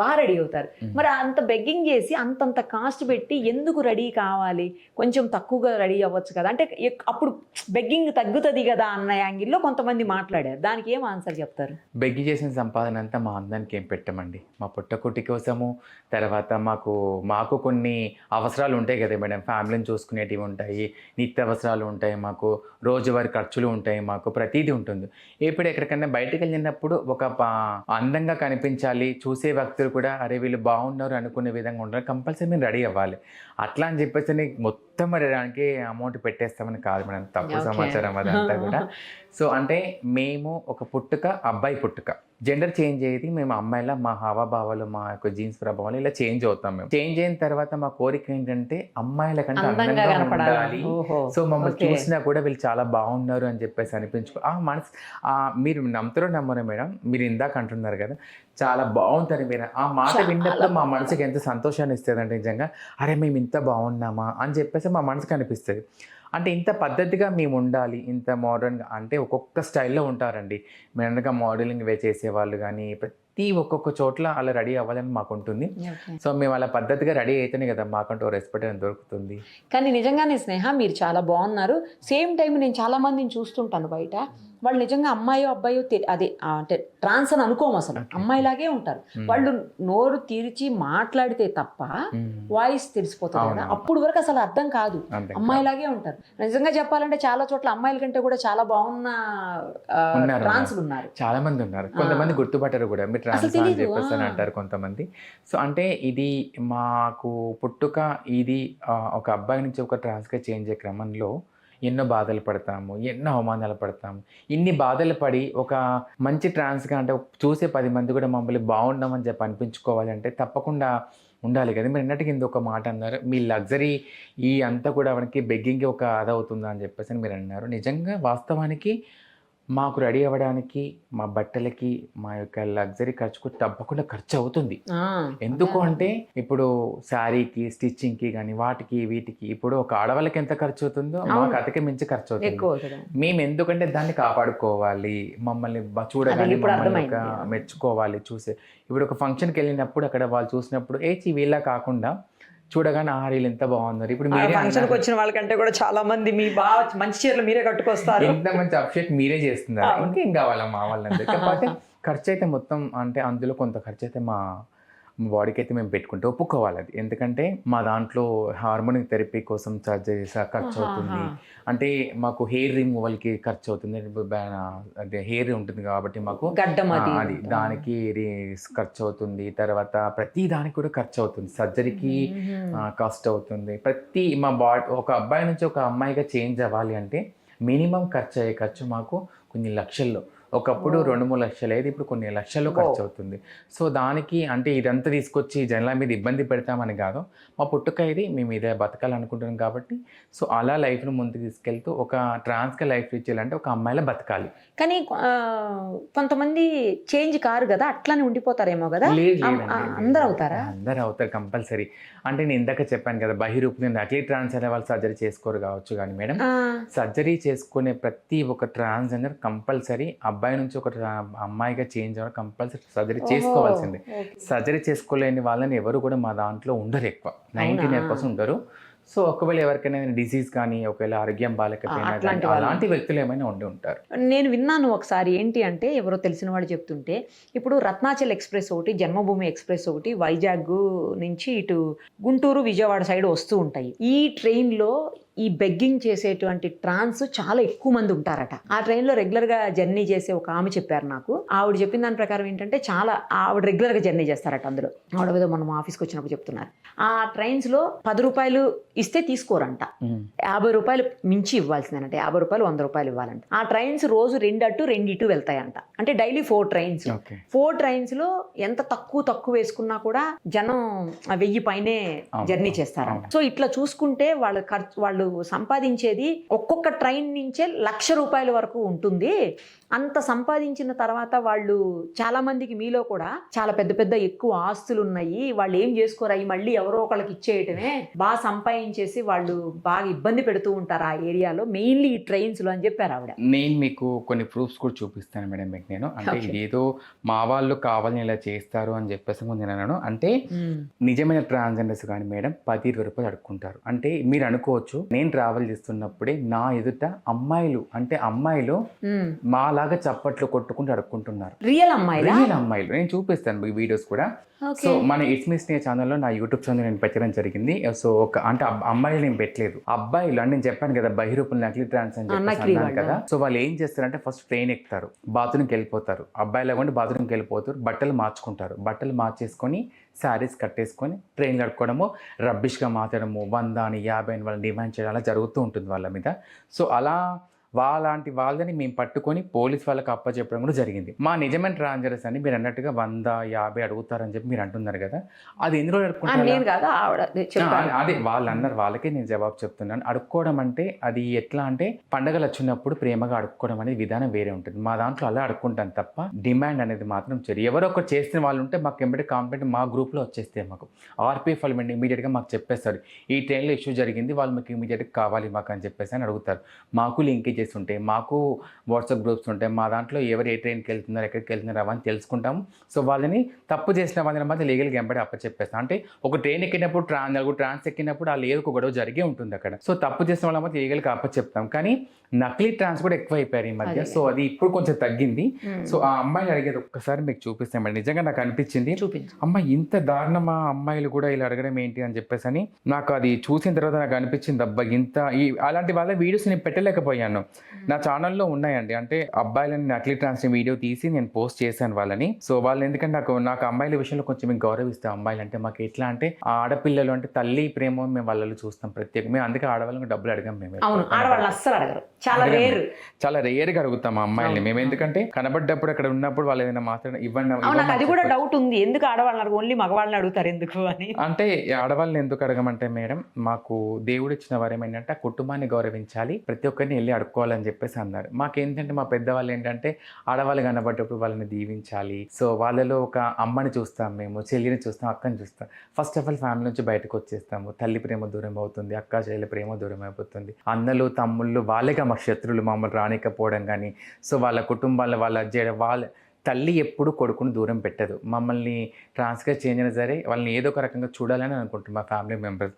బాగా రెడీ అవుతారు. మరి అంత బెగ్గింగ్ చేసి అంతంత కాస్ట్ పెట్టి ఎందుకు రెడీ కావాలి, కొంచెం తక్కువగా రెడీ అవ్వచ్చు కదా, అంటే అప్పుడు బెగ్గింగ్ తగ్గుతుంది కదా అన్న యాంగిల్లో కొంతమంది మాట్లాడారు. దానికి ఏం ఆన్సర్ చెప్తారు? బెగ్గి చేసిన సంపాదన అంతా మా అందానికి ఏం పెట్టమండి, మా పుట్టకుట్టి కోసము, తర్వాత మాకు కొన్ని అవసరాలు ఉంటాయి కదా మేడం, ఫ్యామిలీని చూసుకునేటివి ఉంటాయి, నిత్య అవసరాలు ఉంటాయి, మాకు రోజువారీ ఖర్చులు ఉంటాయి, మాకు ప్రతిదీ ఉంటుంది. ఇప్పుడు ఎక్కడికన్నా బయటకు వెళ్ళినప్పుడు ఒక అందంగా కనిపించాలి, చూసే వ్యక్తులు కూడా అరే వీళ్ళు బాగున్నారు అనుకునే విధంగా ఉండాలి, కంపల్సరీ మేము రెడీ అవ్వాలి. అట్లా అని చెప్పేసి మొత్తం దానికి అమౌంట్ పెట్టేస్తామని కాదు మేడం, తప్పు సమాచారం అదంతా కూడా. సో అంటే మేము ఒక పుట్టుక, అబ్బాయి పుట్టుక, జెండర్ చేంజ్ అయ్యేది మేము అమ్మాయిలా, మా హావభావాలు, మా యొక్క జీన్స్ ప్రభావాలు ఇలా చేంజ్ అవుతాం. మేము చేంజ్ అయిన తర్వాత మా కోరిక ఏంటంటే అమ్మాయిల కంటే అందంగా ఉండాలి. సో మమ్మల్ని చూసినా కూడా వీళ్ళు చాలా బాగున్నారు అని చెప్పేసి అనిపించుకో ఆ మనసు. మీరు నమ్ముతారో నమ్మరో మేడం, మీరు ఇందాక అంటున్నారు కదా చాలా బాగుంటుంది, మీరు ఆ మాట విన్నప్పుడు మా మనసుకి ఎంత సంతోషాన్ని ఇస్తుంది అంటే నిజంగా అరే మేము ఇంత బాగున్నామా అని చెప్పేసి మా మనసుకు అనిపిస్తుంది. అంటే ఇంత పద్ధతిగా మేము ఉండాలి, ఇంత మోడర్న్గా, అంటే ఒక్కొక్క స్టైల్లో ఉంటారండి. మెయిన్గా మోడలింగ్ చేసేవాళ్ళు కానీ ప్రతి ఒక్కొక్క చోట్ల అలా రెడీ అవ్వాలని మాకు ఉంటుంది. సో మేము అలా పద్ధతిగా రెడీ అయితేనే కదా మాకంటూ రెస్పెక్ట్ అని దొరుకుతుంది. కానీ నిజంగానే స్నేహ మీరు చాలా బాగున్నారు. సేమ్ టైం నేను చాలా మందిని చూస్తుంటాను బయట, వాళ్ళు నిజంగా అమ్మాయో అబ్బాయో అదే అంటే ట్రాన్స్ అని అనుకోము, అసలు అమ్మాయిలాగే ఉంటారు. వాళ్ళు నోరు తీర్చి మాట్లాడితే తప్ప వాయిస్ తెలిసిపోతుంది కదా, అప్పుడు వరకు అసలు అర్థం కాదు, అమ్మాయిలాగే ఉంటారు. నిజంగా చెప్పాలంటే చాలా చోట్ల అమ్మాయిల కంటే కూడా చాలా బాగున్న ట్రాన్స్లు ఉన్నారు, చాలా మంది ఉన్నారు. కొంతమంది గుర్తుపట్టరు కూడా, మీరు ట్రాన్స్ అని చెప్పేసి అని అంటారు కొంతమంది. సో అంటే ఇది మాకు పుట్టుక, ఇది ఒక అబ్బాయి నుంచి ఒక ట్రాన్స్గా చేంజ్ అయ్యే క్రమంలో ఎన్నో బాధలు పడతాము, ఎన్నో అవమానాలు పడతాము. ఇన్ని బాధలు పడి ఒక మంచి ట్రాన్స్గా అంటే చూసే 10 మంది కూడా మమ్మల్ని బాగుండమని చెప్పి అనిపించుకోవాలంటే తప్పకుండా ఉండాలి కదా. మీరు అన్నట్టుగా ఒక మాట అన్నారు, మీ లగ్జరీ ఈ అంతా కూడా మనకి బెగ్గింగ్కి ఒక అదవుతుందా అని చెప్పేసి మీరు అన్నారు. నిజంగా వాస్తవానికి మాకు రెడీ అవ్వడానికి మా బట్టలకి మా యొక్క లగ్జరీ ఖర్చుకు తప్పకుండా ఖర్చు అవుతుంది. ఎందుకు అంటే ఇప్పుడు శారీకి స్టిచ్చింగ్కి కానీ వాటికి వీటికి ఇప్పుడు ఒక ఆడవాళ్ళకి ఎంత ఖర్చు అవుతుందో మాకు అతకే మించి ఖర్చు అవుతుంది. మేము ఎందుకంటే దాన్ని కాపాడుకోవాలి, మమ్మల్ని చూడగానే మమ్మల్ని ఒక మెచ్చుకోవాలి చూసే. ఇప్పుడు ఒక ఫంక్షన్కి వెళ్ళినప్పుడు అక్కడ వాళ్ళు చూసినప్పుడు వీళ్ళ కాకుండా చూడగానే వీళ్ళు ఎంత బాగున్నారు. ఇప్పుడు మీరే ఫంక్షన్కి వచ్చిన వాళ్ళకంటే కూడా చాలా మంది మీ బాగా మంచి చీరలు మీరే కట్టుకొస్తారు, ఎంత మంచి అప్డేట్ మీరే చేస్తున్నారు, ఇంకేం కావాలా మా వాళ్ళందరూ. కాకపోతే ఖర్చు అయితే మొత్తం అంటే అందులో కొంత ఖర్చు అయితే మా బాడీకి అయితే మేము పెట్టుకుంటే ఒప్పుకోవాలి అది. ఎందుకంటే మా దాంట్లో హార్మోనిక్ థెరపీ కోసం సర్జరీస్ ఖర్చు అవుతుంది, అంటే మాకు హెయిర్ రిమూవల్కి ఖర్చు అవుతుంది, అంటే హెయిర్ ఉంటుంది కాబట్టి మాకు అది దానికి ఖర్చు అవుతుంది. తర్వాత ప్రతి దానికి కూడా ఖర్చు అవుతుంది, సర్జరీకి కాస్ట్ అవుతుంది. ప్రతి మా బాడీ ఒక అబ్బాయి నుంచి ఒక అమ్మాయిగా చేంజ్ అవ్వాలి అంటే మినిమం ఖర్చు అయ్యే ఖర్చు మాకు కొన్ని లక్షల్లో, ఒకప్పుడు 2-3 లక్షలు అయ్యేది, ఇప్పుడు కొన్ని లక్షల్లో ఖర్చు అవుతుంది. సో దానికి అంటే ఇదంతా తీసుకొచ్చి జనాల మీద ఇబ్బంది పెడతామని కాదు, మా పుట్టుక ఇది, మేము ఇదే బతకాలనుకుంటున్నాం కాబట్టి. సో అలా లైఫ్ను ముందుకు తీసుకెళ్తూ ఒక ట్రాన్స్గా లైఫ్ ఇచ్చేయాలంటే ఒక అమ్మాయిలా బతకాలి. కానీ కొంతమంది చేంజ్ కారు కదా, అట్లానే ఉండిపోతారేమో కదా. అందరూ అవుతారా? అందరూ అవుతారు కంపల్సరీ. అంటే నేను ఇందాక చెప్పాను కదా, బహిరూపం అట్లీ ట్రాన్స్జెండర్ వాళ్ళు సర్జరీ చేసుకోరు కావచ్చు, కానీ మేడం సర్జరీ చేసుకునే ప్రతి ఒక్క ట్రాన్స్జెండర్ కంపల్సరీ అబ్బాయి నుంచి ఒక అమ్మాయిగా చేంజ్ అవ్వడం కంపల్సరీ సర్జరీ చేసుకోవాల్సిందే. సర్జరీ చేసుకోలేని వాళ్ళని ఎవరు కూడా మా దాంట్లో ఉండరు, ఎక్కువ 99% ఉండరు. సో ఒకవేళ ఎవరికైనా డిసీజ్ కానీ ఒకవేళ ఆరోగ్యం బాగాలేకపోయినా అలాంటి వ్యక్తులు ఏమైనా ఉండి ఉంటారు. నేను విన్నాను ఒకసారి, ఏంటి అంటే ఎవరో తెలిసిన వాళ్ళు చెప్తుంటే, ఇప్పుడు రత్నాచల్ ఎక్స్ప్రెస్ ఒకటి, జన్మభూమి ఎక్స్ప్రెస్ ఒకటి వైజాగ్ నుంచి ఇటు గుంటూరు విజయవాడ సైడ్ వస్తూ ఉంటాయి. ఈ ట్రైన్లో ఈ బెగ్గింగ్ చేసేటువంటి ట్రాన్స్ చాలా ఎక్కువ మంది ఉంటారట. ఆ ట్రైన్లో రెగ్యులర్గా జర్నీ చేసే ఒక ఆమె చెప్పారు నాకు. ఆవిడ చెప్పిన దాని ప్రకారం ఏంటంటే ఆవిడ రెగ్యులర్గా జర్నీ చేస్తారట. అందులో ఆవిడ ఏదో మనం ఆఫీస్కి వచ్చినప్పుడు చెప్తున్నారు. ఆ ట్రైన్స్లో 10 రూపాయలు ఇస్తే తీసుకోరంట, 50 రూపాయలు మించి ఇవ్వాల్సిందేనంట, 50 రూపాయలు 100 రూపాయలు ఇవ్వాలంట. ఆ ట్రైన్స్ రోజు 2 అటు 2 ఇటు వెళ్తాయంట. అంటే డైలీ 4 ట్రైన్స్. 4 ట్రైన్స్లో ఎంత తక్కువ వేసుకున్నా కూడా జనం 1000 పైనే జర్నీ చేస్తారంట. సో ఇట్లా చూసుకుంటే వాళ్ళు సంపాదించేది ఒక్కొక్క ట్రైన్ నుంచే 1,00,000 రూపాయల వరకు ఉంటుంది. అంత సంపాదించిన తర్వాత వాళ్ళు చాలా మందికి, మీలో కూడా చాలా పెద్ద ఎక్కువ ఆస్తులు ఉన్నాయి, వాళ్ళు ఏం చేసుకోరాయి, మళ్ళీ ఎవరో ఒకళ్ళకి ఇచ్చేయటమే, బాగా సంపాదించేసి వాళ్ళు బాగా ఇబ్బంది పెడుతూ ఉంటారు ఆ ఏరియాలో, మెయిన్లీ ఈ ట్రైన్స్ లో అని చెప్పారు ఆవిడ. నేను మీకు కొన్ని ప్రూఫ్స్ కూడా చూపిస్తాను మేడం మీకు. నేను అంటే ఇదేదో మా వాళ్ళు కావాలని ఇలా చేస్తారు అని చెప్పేసి నేను అన్నాను. అంటే నిజమైన ట్రాన్స్జెండర్స్ కానీ మేడం 10-20 రూపాయలు అడుక్కుంటారు. అంటే మీరు అనుకోవచ్చు, నేను ట్రావెల్ చేస్తున్నప్పుడే నా ఎదుట అమ్మాయిలు మాలాగా చప్పట్లు కొట్టుకుంటూ అడుక్కుంటున్నారు. రియల్ అమ్మాయిలు నేను చూపిస్తాను ఈ వీడియోస్ కూడా. సో మన ఇట్స్ మీ స్నేహ ఛానల్లో నా యూట్యూబ్ ఛానల్ నేను పెట్టడం జరిగింది. సో అంటే అమ్మాయిలు నేను పెట్టలేదు, అబ్బాయిలు అని నేను చెప్పాను కదా, బహిరూపులు నకిలీ ట్రాన్స్ అని చెప్పాను కదా. సో వాళ్ళు ఏం చేస్తారంటే ఫస్ట్ ట్రైన్ ఎక్కుతారు, బాత్రూమ్కి వెళ్ళిపోతారు, అబ్బాయిలు కొంటే బాత్రూమ్కి వెళ్ళిపోతారు, బట్టలు మార్చుకుంటారు, బట్టలు మార్చేసుకొని శారీస్ కట్టేసుకొని ట్రైన్లు అడుక్కోవడము, రబ్బిష్గా మాట్లాడము, 100 అని 50 అని వాళ్ళని డిమాండ్ చేయడం అలా జరుగుతూ ఉంటుంది వాళ్ళ మీద. సో అలా వాళ్ళంటి వాళ్ళని మేము పట్టుకొని పోలీస్ వాళ్ళకి అప్పచెప్పడం కూడా జరిగింది. మా నిజమైన ట్రాన్స్జెండర్స్ అని మీరు అన్నట్టుగా 100-50 అడుగుతారని చెప్పి మీరు అంటున్నారు కదా, అది ఎన్ని రోజులు అడుక్కుంటారు? అదే వాళ్ళు అన్నారు, వాళ్ళకే నేను జవాబు చెప్తున్నాను. అడుక్కోవడం అంటే అది ఎట్లా అంటే పండగలు వచ్చినప్పుడు ప్రేమగా అడుక్కోవడం అనేది విధానం వేరే ఉంటుంది. మా దాంట్లో అలా అడుక్కుంటాను తప్ప డిమాండ్ అనేది మాత్రం చేయరు. ఎవరో ఒకరు చేసిన వాళ్ళు ఉంటే మాకు ఎంబడి కాంప్లైంట్ మా గ్రూప్లో వచ్చేస్తే మాకు ఆర్పీఎఫ్ వాళ్ళు ఇమీడియట్గా మాకు చెప్పేస్తారు, ఈ ట్రైన్లో ఇష్యూ జరిగింది, వాళ్ళు మీకు ఇమీడియట్గా కావాలి మాకు అని చెప్పేసి అని అడుగుతారు. మాకు లింకేజ్ ఉంటాయి, మాకు వాట్సాప్ గ్రూప్స్ ఉంటాయి, మా దాంట్లో ఎవరు ఏ ట్రైన్కి వెళ్తున్నారు, ఎక్కడికి వెళ్తున్నారు అవన్నీ తెలుసుకుంటాము. సో వాళ్ళని తప్పు చేసిన వాళ్ళని మాత్రం లీగల్గా ఎంబడి అప్పచెప్పేస్తాం. అంటే ఒక ట్రైన్ ఎక్కినప్పుడు ట్రాన్స్ ఎక్కినప్పుడు ఆ లేదు ఒక గొడవ జరిగే ఉంటుంది అక్కడ. సో తప్పు చేసిన వాళ్ళ మాత్రం లీగల్గా అప్పచెప్తాం. కానీ నకిలీ ట్రాన్స్ కూడా ఎక్కువ అయిపోయారు ఈ మధ్య. సో అది ఇప్పుడు కొంచెం తగ్గింది. సో ఆ అమ్మాయిలు అడిగేది ఒక్కసారి మీకు చూపిస్తామండి. నిజంగా నాకు అనిపించింది, అమ్మాయి ఇంత దారుణమా, అమ్మాయిలు కూడా ఇలా అడగడం ఏంటి అని చెప్పేసి అని నాకు అది చూసిన తర్వాత నాకు అనిపించింది, అబ్బా ఇంత అలాంటి వాళ్ళ వీడియోస్ నేను పెట్టలేకపోయాను. నా ఛానల్లో ఉన్నాయండి, అంటే అబ్బాయిలని నకిలీ ట్రాన్స్ వీడియో తీసి నేను పోస్ట్ చేశాను వాళ్ళని. సో వాళ్ళు ఎందుకంటే నాకు అమ్మాయిల విషయంలో కొంచెం మీకు గౌరవిస్తాం. అమ్మాయిలు అంటే మాకు ఎట్లా అంటే ఆడపిల్లలు అంటే తల్లి ప్రేమ మేము వాళ్ళలో చూస్తాం ప్రత్యేకంగా. మేము అందుకే ఆడవాళ్ళకి డబ్బులు అడగం మేము. ఆడవాళ్ళు అస్సలు అడగరు. చాలా రేర్. చాలా రేర్గా అడుగుతాం ఆ అమ్మాయిల్ని మేము, ఎందుకంటే కనబడ్డప్పుడు అక్కడ ఉన్నప్పుడు వాళ్ళు ఏదైనా మాట్లాడిన ఇవ్వండి నాకు అది కూడా డౌట్ ఉంది, ఎందుకు ఆడవాళ్ళని ఓన్లీ మగవాళ్ళని అడుగుతారు ఎందుకు అని. అంటే ఆడవాళ్ళని ఎందుకు అడగమంటే మేడం, మాకు దేవుడు ఇచ్చిన వరం ఏంటంటే ఆ కుటుంబాన్ని గౌరవించాలి, ప్రతి ఒక్కరిని వెళ్ళి అడుక్కోవాలని చెప్పేసి అన్నారు. మాకేంటంటే మా పెద్దవాళ్ళు ఏంటంటే ఆడవాళ్ళు కనబడ్డప్పుడు వాళ్ళని దీవించాలి. సో వాళ్ళలో ఒక అమ్మని చూస్తాం, మేము చెల్లిని చూస్తాం, అక్కని చూస్తాం. ఫస్ట్ ఆఫ్ ఆల్ ఫ్యామిలీ నుంచి బయటకు వచ్చేస్తాము. తల్లి ప్రేమ దూరం అవుతుంది, అక్క చెల్లి ప్రేమ దూరం అయిపోతుంది. అన్నలు తమ్ముళ్ళు వాళ్ళేగా మా శత్రులు, మమ్మల్ని రానికపోవడం కానీ. సో వాళ్ళ కుటుంబాలు వాళ్ళ చేయడం, వాళ్ళ తల్లి ఎప్పుడు కొడుకుని దూరం పెట్టదు. మమ్మల్ని ట్రాన్స్ఫర్ చేంజ్ అయినా సరే వాళ్ళని ఏదో ఒక రకంగా చూడాలని అనుకుంటాం మా ఫ్యామిలీ మెంబర్స్.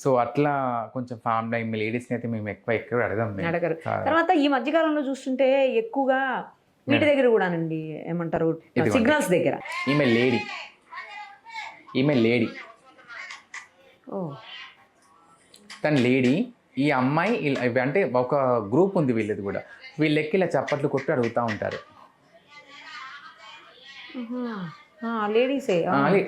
సో అట్లా కొంచెం ఫ్యామిలీ మీ లేడీస్ని అయితే మేము ఎక్కువ అడగం. అడగరు. తర్వాత ఈ మధ్యకాలంలో చూస్తుంటే ఎక్కువగా వీటి దగ్గర కూడానండి, ఏమంటారు, సిగ్నల్స్ దగ్గర ఈమె లేడీ తన లేడీ. ఈ అమ్మాయి అంటే ఒక గ్రూప్ ఉంది వీళ్ళది కూడా, వీళ్ళెక్కి ఇలా చప్పట్లు కొట్టి అడుగుతూ ఉంటారు. లేడీసే.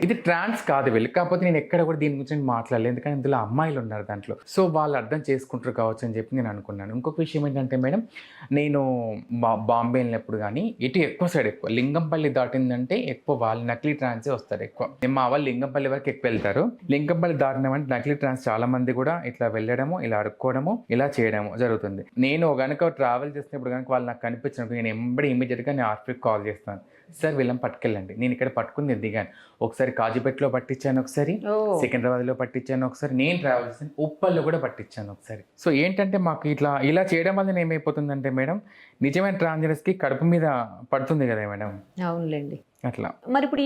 ఇది ట్రాన్స్ కాదు వీళ్ళు, కాకపోతే నేను ఎక్కడ కూడా దీని గురించి మాట్లాడలేదు, ఎందుకంటే ఇందులో అమ్మాయిలు ఉన్నారు దాంట్లో. సో వాళ్ళు అర్థం చేసుకుంటారు కావచ్చు అని చెప్పి నేను అనుకున్నాను. ఇంకొక విషయం ఏంటంటే మేడం, నేను బాంబే వెళ్ళినప్పుడు కానీ ఇటు ఎక్కువ సైడ్ ఎక్కువ లింగంపల్లి దాటిందంటే ఎక్కువ వాళ్ళు నకిలీ ట్రాన్సే వస్తారు ఎక్కువ. మా వాళ్ళు లింగంపల్లి వరకు ఎక్కువ వెళ్తారు. లింగంపల్లి దాటినామంటే నకిలీ ట్రాన్స్ చాలా మంది కూడా ఇట్లా వెళ్ళడము, ఇలా అడుక్కోవడము, ఇలా చేయడము జరుగుతుంది. నేను కనుక ట్రావెల్ చేసినప్పుడు కనుక వాళ్ళు నాకు కనిపించినప్పుడు నేను ఇమ్మీడియట్గా నేను ఆర్ఫీకి కాల్ చేస్తాను, సార్ వీళ్ళని పట్టుకెళ్ళండి. నేను ఇక్కడ పట్టుకుని దిగాను, ఒకసారి కాజీపేటలో పట్టించాను, ఒకసారి సికింద్రాబాద్లో పట్టించాను, ఒకసారి నేను ట్రావెల్ చేశాను ఉప్పల్లో కూడా పట్టించాను ఒకసారి. సో ఏంటంటే మాకు ఇలా చేయడం వల్ల ఏమైపోతుందంటే మేడం, నిజమైన ట్రాన్స్జెండర్స్కి కడుపు మీద పడుతుంది కదా మేడం. అవునులేండి. అట్లా మరి ఇప్పుడు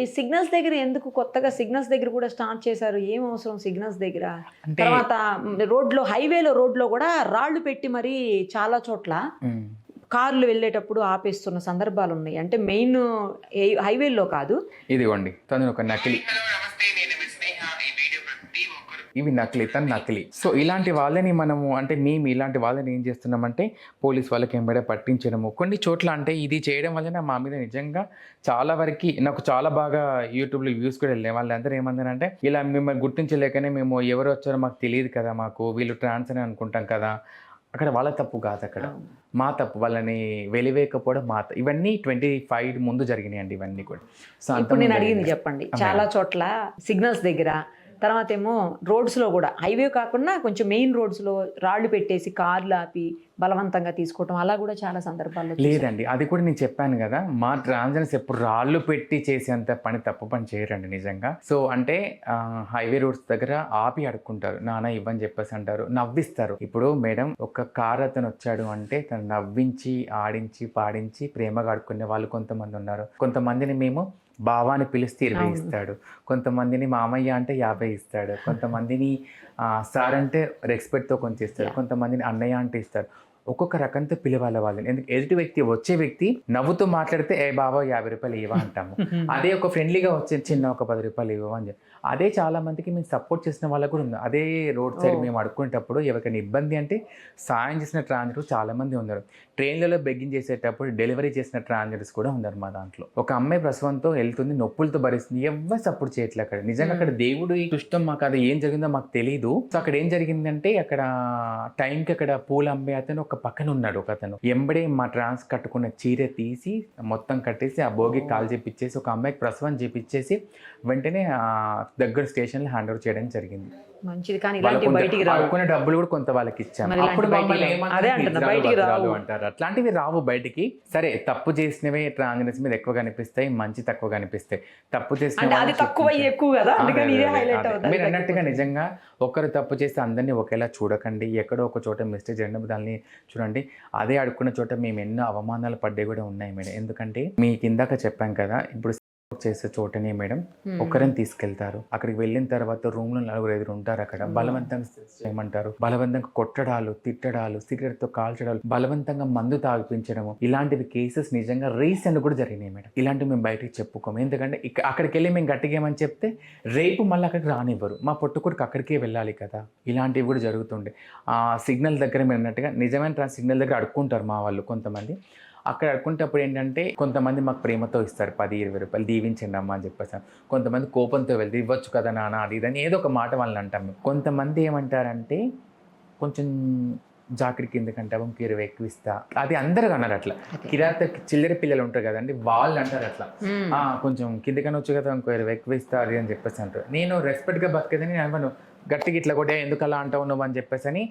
ఈ సిగ్నల్స్ దగ్గర ఎందుకు కొత్తగా సిగ్నల్స్ దగ్గర కూడా స్టార్ట్ చేశారు? ఏం అవసరం సిగ్నల్స్ దగ్గర? తర్వాత రోడ్లో కూడా రాళ్ళు పెట్టి మరి చాలా చోట్ల కార్లు వెళ్ళేటప్పుడు ఆపేస్తున్న సందర్భాలు ఉన్నాయి. అంటే మెయిన్ హైవేలో కాదు, ఇదిగోండి తను ఒక నకిలీ, ఇవి నకిలీ, తను నకిలీ. సో ఇలాంటి వాళ్ళని మనము మేము ఇలాంటి వాళ్ళని ఏం చేస్తున్నామంటే పోలీస్ వాళ్ళకి ఎంబడే పట్టించడము. కొన్ని చోట్ల అంటే ఇది చేయడం వల్ల మా మీద నిజంగా చాలా వరకు నాకు చాలా బాగా యూట్యూబ్లో వ్యూస్ కూడా వెళ్ళాయి. వాళ్ళందరూ ఏమందరంటే, ఇలా మిమ్మల్ని గుర్తించలేకనే మేము ఎవరు వచ్చారో మాకు తెలియదు కదా, మాకు వీళ్ళు ట్రాన్స్ అని అనుకుంటాం కదా. అక్కడ వాళ్ళ తప్పు కాదు, అక్కడ మా తప్పు, వాళ్ళని వెలివేయకపోవడం మా తప్పు. ఇవన్నీ 25 ముందు జరిగినాయండి ఇవన్నీ కూడా. సో ఇప్పుడు నేను అడిగింది చెప్పండి, చాలా చోట్ల సిగ్నల్స్ దగ్గర, తర్వాత ఏమో రోడ్స్లో కూడా, హైవే కాకుండా కొంచెం మెయిన్ రోడ్స్లో రాళ్ళు పెట్టేసి కార్లు ఆపి బలవంతంగా తీసుకోవటం, అలా కూడా చాలా సందర్భాల్లో. లేదండి, అది కూడా నేను చెప్పాను కదా, మా ట్రాన్స్జెండర్స్ ఎప్పుడు రాళ్ళు పెట్టి చేసేంత తప్పు పని చేయరండి నిజంగా. సో హైవే రోడ్స్ దగ్గర ఆపి అడుక్కుంటారు, నాన్న ఇవ్వని చెప్పేసి అంటారు, నవ్విస్తారు. ఇప్పుడు మేడం ఒక కార్ అతను వచ్చాడు అంటే తను నవ్వించి ఆడించి పాడించి ప్రేమగా ఆడుకునే వాళ్ళు కొంతమంది ఉన్నారు. కొంతమందిని మేము బావాని పిలిస్తే 20 ఇస్తాడు, కొంతమందిని మామయ్య అంటే 50 ఇస్తాడు, కొంతమందిని సార్ అంటే రెస్పెక్ట్తో కొంచెం ఇస్తాడు, కొంతమందిని అన్నయ్య అంటే ఇస్తాడు. ఒక్కొక్క రకంతో పిలవాలి వాళ్ళని. ఎందుకు ఎదుటి వచ్చే వ్యక్తి నవ్వుతూ మాట్లాడితే ఏ బాబా 50 రూపాయలు ఇవ్వ అంటాము. అదే ఒక ఫ్రెండ్లీగా వచ్చే చిన్న ఒక 10 రూపాయలు ఇవ్వ అని చెప్పి, అదే చాలా మందికి మేము సపోర్ట్ చేసిన వాళ్ళకు కూడా ఉంది. అదే రోడ్ సైడ్ మేము అడుక్కునేటప్పుడు ఎవరికైనా ఇబ్బంది అంటే సాయం చేసిన ట్రాన్స్జెండర్స్ చాలా మంది ఉన్నారు. ట్రైన్లలో బెగ్గింగ్ చేసేటప్పుడు డెలివరీ చేసిన ట్రాన్స్జెండర్స్ కూడా ఉన్నారు మా దాంట్లో. ఒక అమ్మాయి ప్రసవంతో వెళ్తుంది, నొప్పులతో భరిస్తుంది, ఎవరు సపోర్ట్ చేయట్లేదు అక్కడ. నిజంగా అక్కడ దేవుడు ఇష్టం, మాకు అది ఏం జరిగిందో మాకు తెలియదు. సో అక్కడ ఏం జరిగిందంటే, అక్కడ టైంకి అక్కడ పూలు అమ్మే అతను ఒక పక్కన ఉన్నాడు, ఒక అతను ఎంబడే మా ట్రాన్స్ కట్టుకున్న చీర తీసి మొత్తం కట్టేసి ఆ భోగి కాల్ చేపిచ్చేసి ఒక అమ్మాయికి ప్రసవం చేపిచ్చేసి వెంటనే దగ్గర స్టేషన్లో హ్యాండ్ ఓవర్ చేయడం జరిగింది. మంచిది. కానీ ఇలాంటి బయటికి రావు, డబ్బులు కూడా కొంత వాళ్ళకి ఇచ్చాము. అప్పుడు అంటారు అట్లాంటివి రావు బయటికి. సరే, తప్పు చేసినవే ట్రాన్స్జెండర్స్ మీద ఎక్కువ కనిపిస్తాయి, మంచి తక్కువ కనిపిస్తాయి. తప్పు చేసిన మీరు అన్నట్టుగా నిజంగా ఒకరు తప్పు చేస్తే అందరినీ ఒకేలా చూడకండి. ఎక్కడో ఒక చోట మిస్టేక్ చేయడం దాన్ని చూడండి. అదే అడుక్కున్న చోట మేము ఎన్నో అవమానాలు పడ్డే కూడా ఉన్నాయి మేడం. ఎందుకంటే మీకు ఇందాక చెప్పాం కదా, ఇప్పుడు చేసే చోటనే మేడం ఒకరిని తీసుకెళ్తారు. అక్కడికి వెళ్ళిన తర్వాత రూమ్ లో 4-5 ఉంటారు. అక్కడ బలవంతంగా చేయమంటారు, బలవంతంగా కొట్టడాలు, తిట్టడాలు, సిగరెట్ తో కాల్చడాలు, బలవంతంగా మందు తాగిపించడము, ఇలాంటివి కేసెస్ నిజంగా రీసెంట్ కూడా జరిగినాయి మేడం. ఇలాంటివి మేము బయటకు చెప్పుకోము. ఎందుకంటే అక్కడికి వెళ్ళి మేము గట్టిగేమని చెప్తే రేపు మళ్ళీ అక్కడికి రానివ్వరు. మా పొట్టుకొడుకు అక్కడికే వెళ్ళాలి కదా. ఇలాంటివి కూడా జరుగుతుండే. సిగ్నల్ దగ్గర మీరు అన్నట్టుగా నిజమైన సిగ్నల్ దగ్గర అడుక్కుంటారు మా వాళ్ళు కొంతమంది. అక్కడ అడుకుంటప్పుడు ఏంటంటే కొంతమంది మాకు ప్రేమతో ఇస్తారు 10-20 రూపాయలు, దీవించండి అమ్మ అని చెప్పేసి. కొంతమంది కోపంతో వెళ్తే ఇవ్వచ్చు కదా నాన్న అది ఇదని ఏదో ఒక మాట వాళ్ళని అంటాం. కొంతమంది ఏమంటారంటే కొంచెం జాకెట్ కిందకి అంటే ఇంక 20 ఎక్కువ ఇస్తా, అది అందరూ అన్నారు అట్లా. కిరాత చిల్లర పిల్లలు ఉంటారు కదండి, వాళ్ళు అంటారు అట్లా, కొంచెం కిందకని వచ్చు కదా ఇంకో 20 ఎక్కువ ఇస్తా అది అని చెప్పేసి అంటారు. నేను రెస్పెక్ట్గా బతికేదని నేను అవ్వను, గట్టిగా ఇట్లా కూడా ఎందుకు అలా అంటావు నువ్వు అని చెప్పేసి అని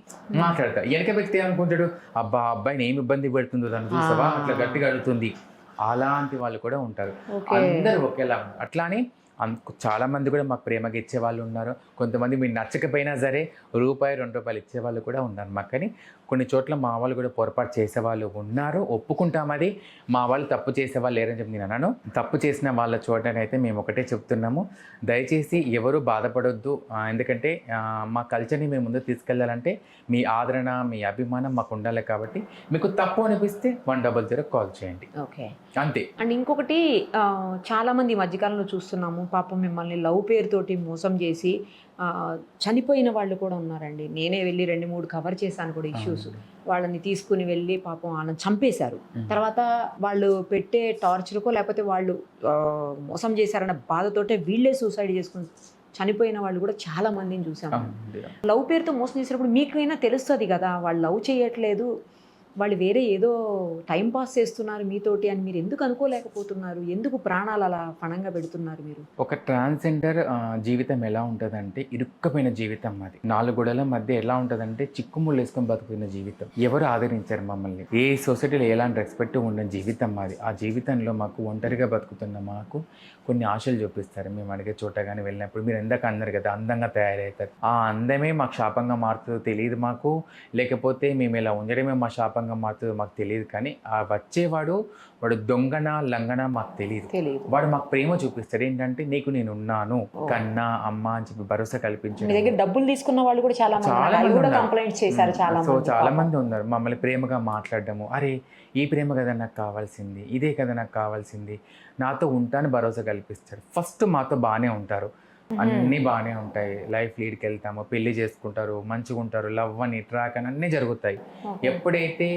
మాట్లాడతా. వెనక వ్యక్తి ఏమనుకుంటాడు, అబ్బాయిని ఏమి ఇబ్బంది పెడుతుందో దాన్ని చూసావా అట్లా గట్టిగా అడుగుతుంది, అలాంటి వాళ్ళు కూడా ఉంటారు. అందరూ ఒకేలా అట్లా అని చాలా మంది కూడా మాకు ప్రేమగా ఇచ్చే వాళ్ళు ఉన్నారు. కొంతమంది మీరు నచ్చకపోయినా సరే ₹1, ₹2 ఇచ్చే వాళ్ళు కూడా ఉన్నారు మాకు. కానీ కొన్ని చోట్ల మా వాళ్ళు కూడా పొరపాటు చేసేవాళ్ళు ఉన్నారు, ఒప్పుకుంటాం. అది మా వాళ్ళు తప్పు చేసేవాళ్ళు లేరని చెప్పి నేను అన్నాను. తప్పు చేసిన వాళ్ళ చోటనైతే మేము ఒకటే చెప్తున్నాము, దయచేసి ఎవరు బాధపడొద్దు. ఎందుకంటే మా కల్చర్ని మేము ముందు తీసుకెళ్ళాలంటే మీ ఆదరణ, మీ అభిమానం మాకు ఉండాలి. కాబట్టి మీకు తప్పు అనిపిస్తే 100 కాల్ చేయండి, ఓకే అంతే. అండ్ ఇంకొకటి చాలామంది ఈ మధ్యకాలంలో చూస్తున్నాము, పాపం మిమ్మల్ని లవ్ పేరుతోటి మోసం చేసి చనిపోయిన వాళ్ళు కూడా ఉన్నారండి. నేనే వెళ్ళి 2-3 కవర్ చేశాను కూడా ఇష్యూస్. వాళ్ళని తీసుకుని వెళ్ళి పాపం వాళ్ళని చంపేశారు. తర్వాత వాళ్ళు పెట్టే టార్చర్కో లేకపోతే వాళ్ళు మోసం చేశారన్న బాధతోటే వీళ్ళే సూసైడ్ చేసుకుని చనిపోయిన వాళ్ళు కూడా చాలా మందిని చూసాము. లవ్ పేరుతో మోసం చేసినప్పుడు మీకైనా తెలుస్తుంది కదా, వాళ్ళు లవ్ చేయట్లేదు, వాళ్ళు వేరే ఏదో టైం పాస్ చేస్తున్నారు మీతోటి అని మీరు ఎందుకు అనుకోలేకపోతున్నారు? ఎందుకు ప్రాణాలు అలా పణంగా పెడుతున్నారు మీరు? ఒక ట్రాన్స్జెండర్ జీవితం ఎలా ఉంటుందంటే ఇరుక్కపోయిన జీవితం. అది 4 గోడల మధ్య ఎలా ఉంటుందంటే చిక్కుముళ్ళు వేసుకొని బతుకుతున్న జీవితం. ఎవరు ఆదరించారు మమ్మల్ని, ఏ సొసైటీలో ఎలాంటి రెస్పెక్ట్ ఉండని జీవితం మాది. ఆ జీవితంలో మాకు ఒంటరిగా బతుకుతున్న మాకు కొన్ని ఆశలు చూపిస్తారు. మేము అడిగే చోట కానీ వెళ్ళినప్పుడు మీరు ఎందాక అన్నారు కదా అందంగా తయారవుతారు, ఆ అందమే మాకు శాపంగా మారుతుందో తెలియదు మాకు, లేకపోతే మేము ఇలా ఉండడమే మా శాపంగా మారుతుందో మాకు తెలియదు. కానీ ఆ వచ్చేవాడు వాడు దొంగన లంగన మాకు తెలియదు. వాడు మాకు ప్రేమ చూపిస్తాడు. ఏంటంటే నీకు నేను ఉన్నాను కన్నా అమ్మ అని చెప్పి భరోసా కల్పించాడు. మీ దగ్గర డబ్బులు తీసుకున్న వాళ్ళు కూడా చాలా కంప్లైంట్స్ చేశారు. చాలా మంది ఉన్నారు మమ్మల్ని ప్రేమగా మాట్లాడడము, అరే ఈ ప్రేమ కదా నాకు కావాల్సింది, ఇదే కదా నాకు కావాల్సింది, నాతో ఉంటాను భరోసా కల్పిస్తాడు. ఫస్ట్ మాతో బాగానే ఉంటారు, అన్నీ బాగానే ఉంటాయి, లైఫ్ లీడ్కి వెళ్తాము, పెళ్లి చేసుకుంటారు, మంచిగా ఉంటారు, లవ్ అని ట్రాక్ అని అన్నీ జరుగుతాయి. ఎప్పుడైతే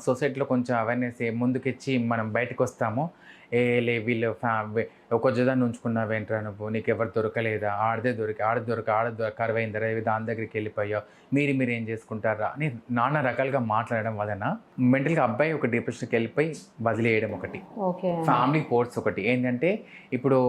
సొసైటీలో కొంచెం అవేర్నెస్ ముందుకిచ్చి మనం బయటకు వస్తామో, వీళ్ళు ఒక జదాన్ని ఉంచుకున్నావేంట్రా నువ్వు, నీకు ఎవరు దొరకలేదా, ఆడది కరువైందరా, దాని దగ్గరికి వెళ్ళిపోయావు, మీరు ఏం చేసుకుంటారా అని నానా రకాలుగా మాట్లాడడం వలన మెంటల్గా అబ్బాయి ఒక డిప్రెషన్కి వెళ్ళిపోయి వదిలేయడం ఒకటి, ఫ్యామిలీ పోర్ట్స్ ఒకటి. ఏంటంటే ఇప్పుడు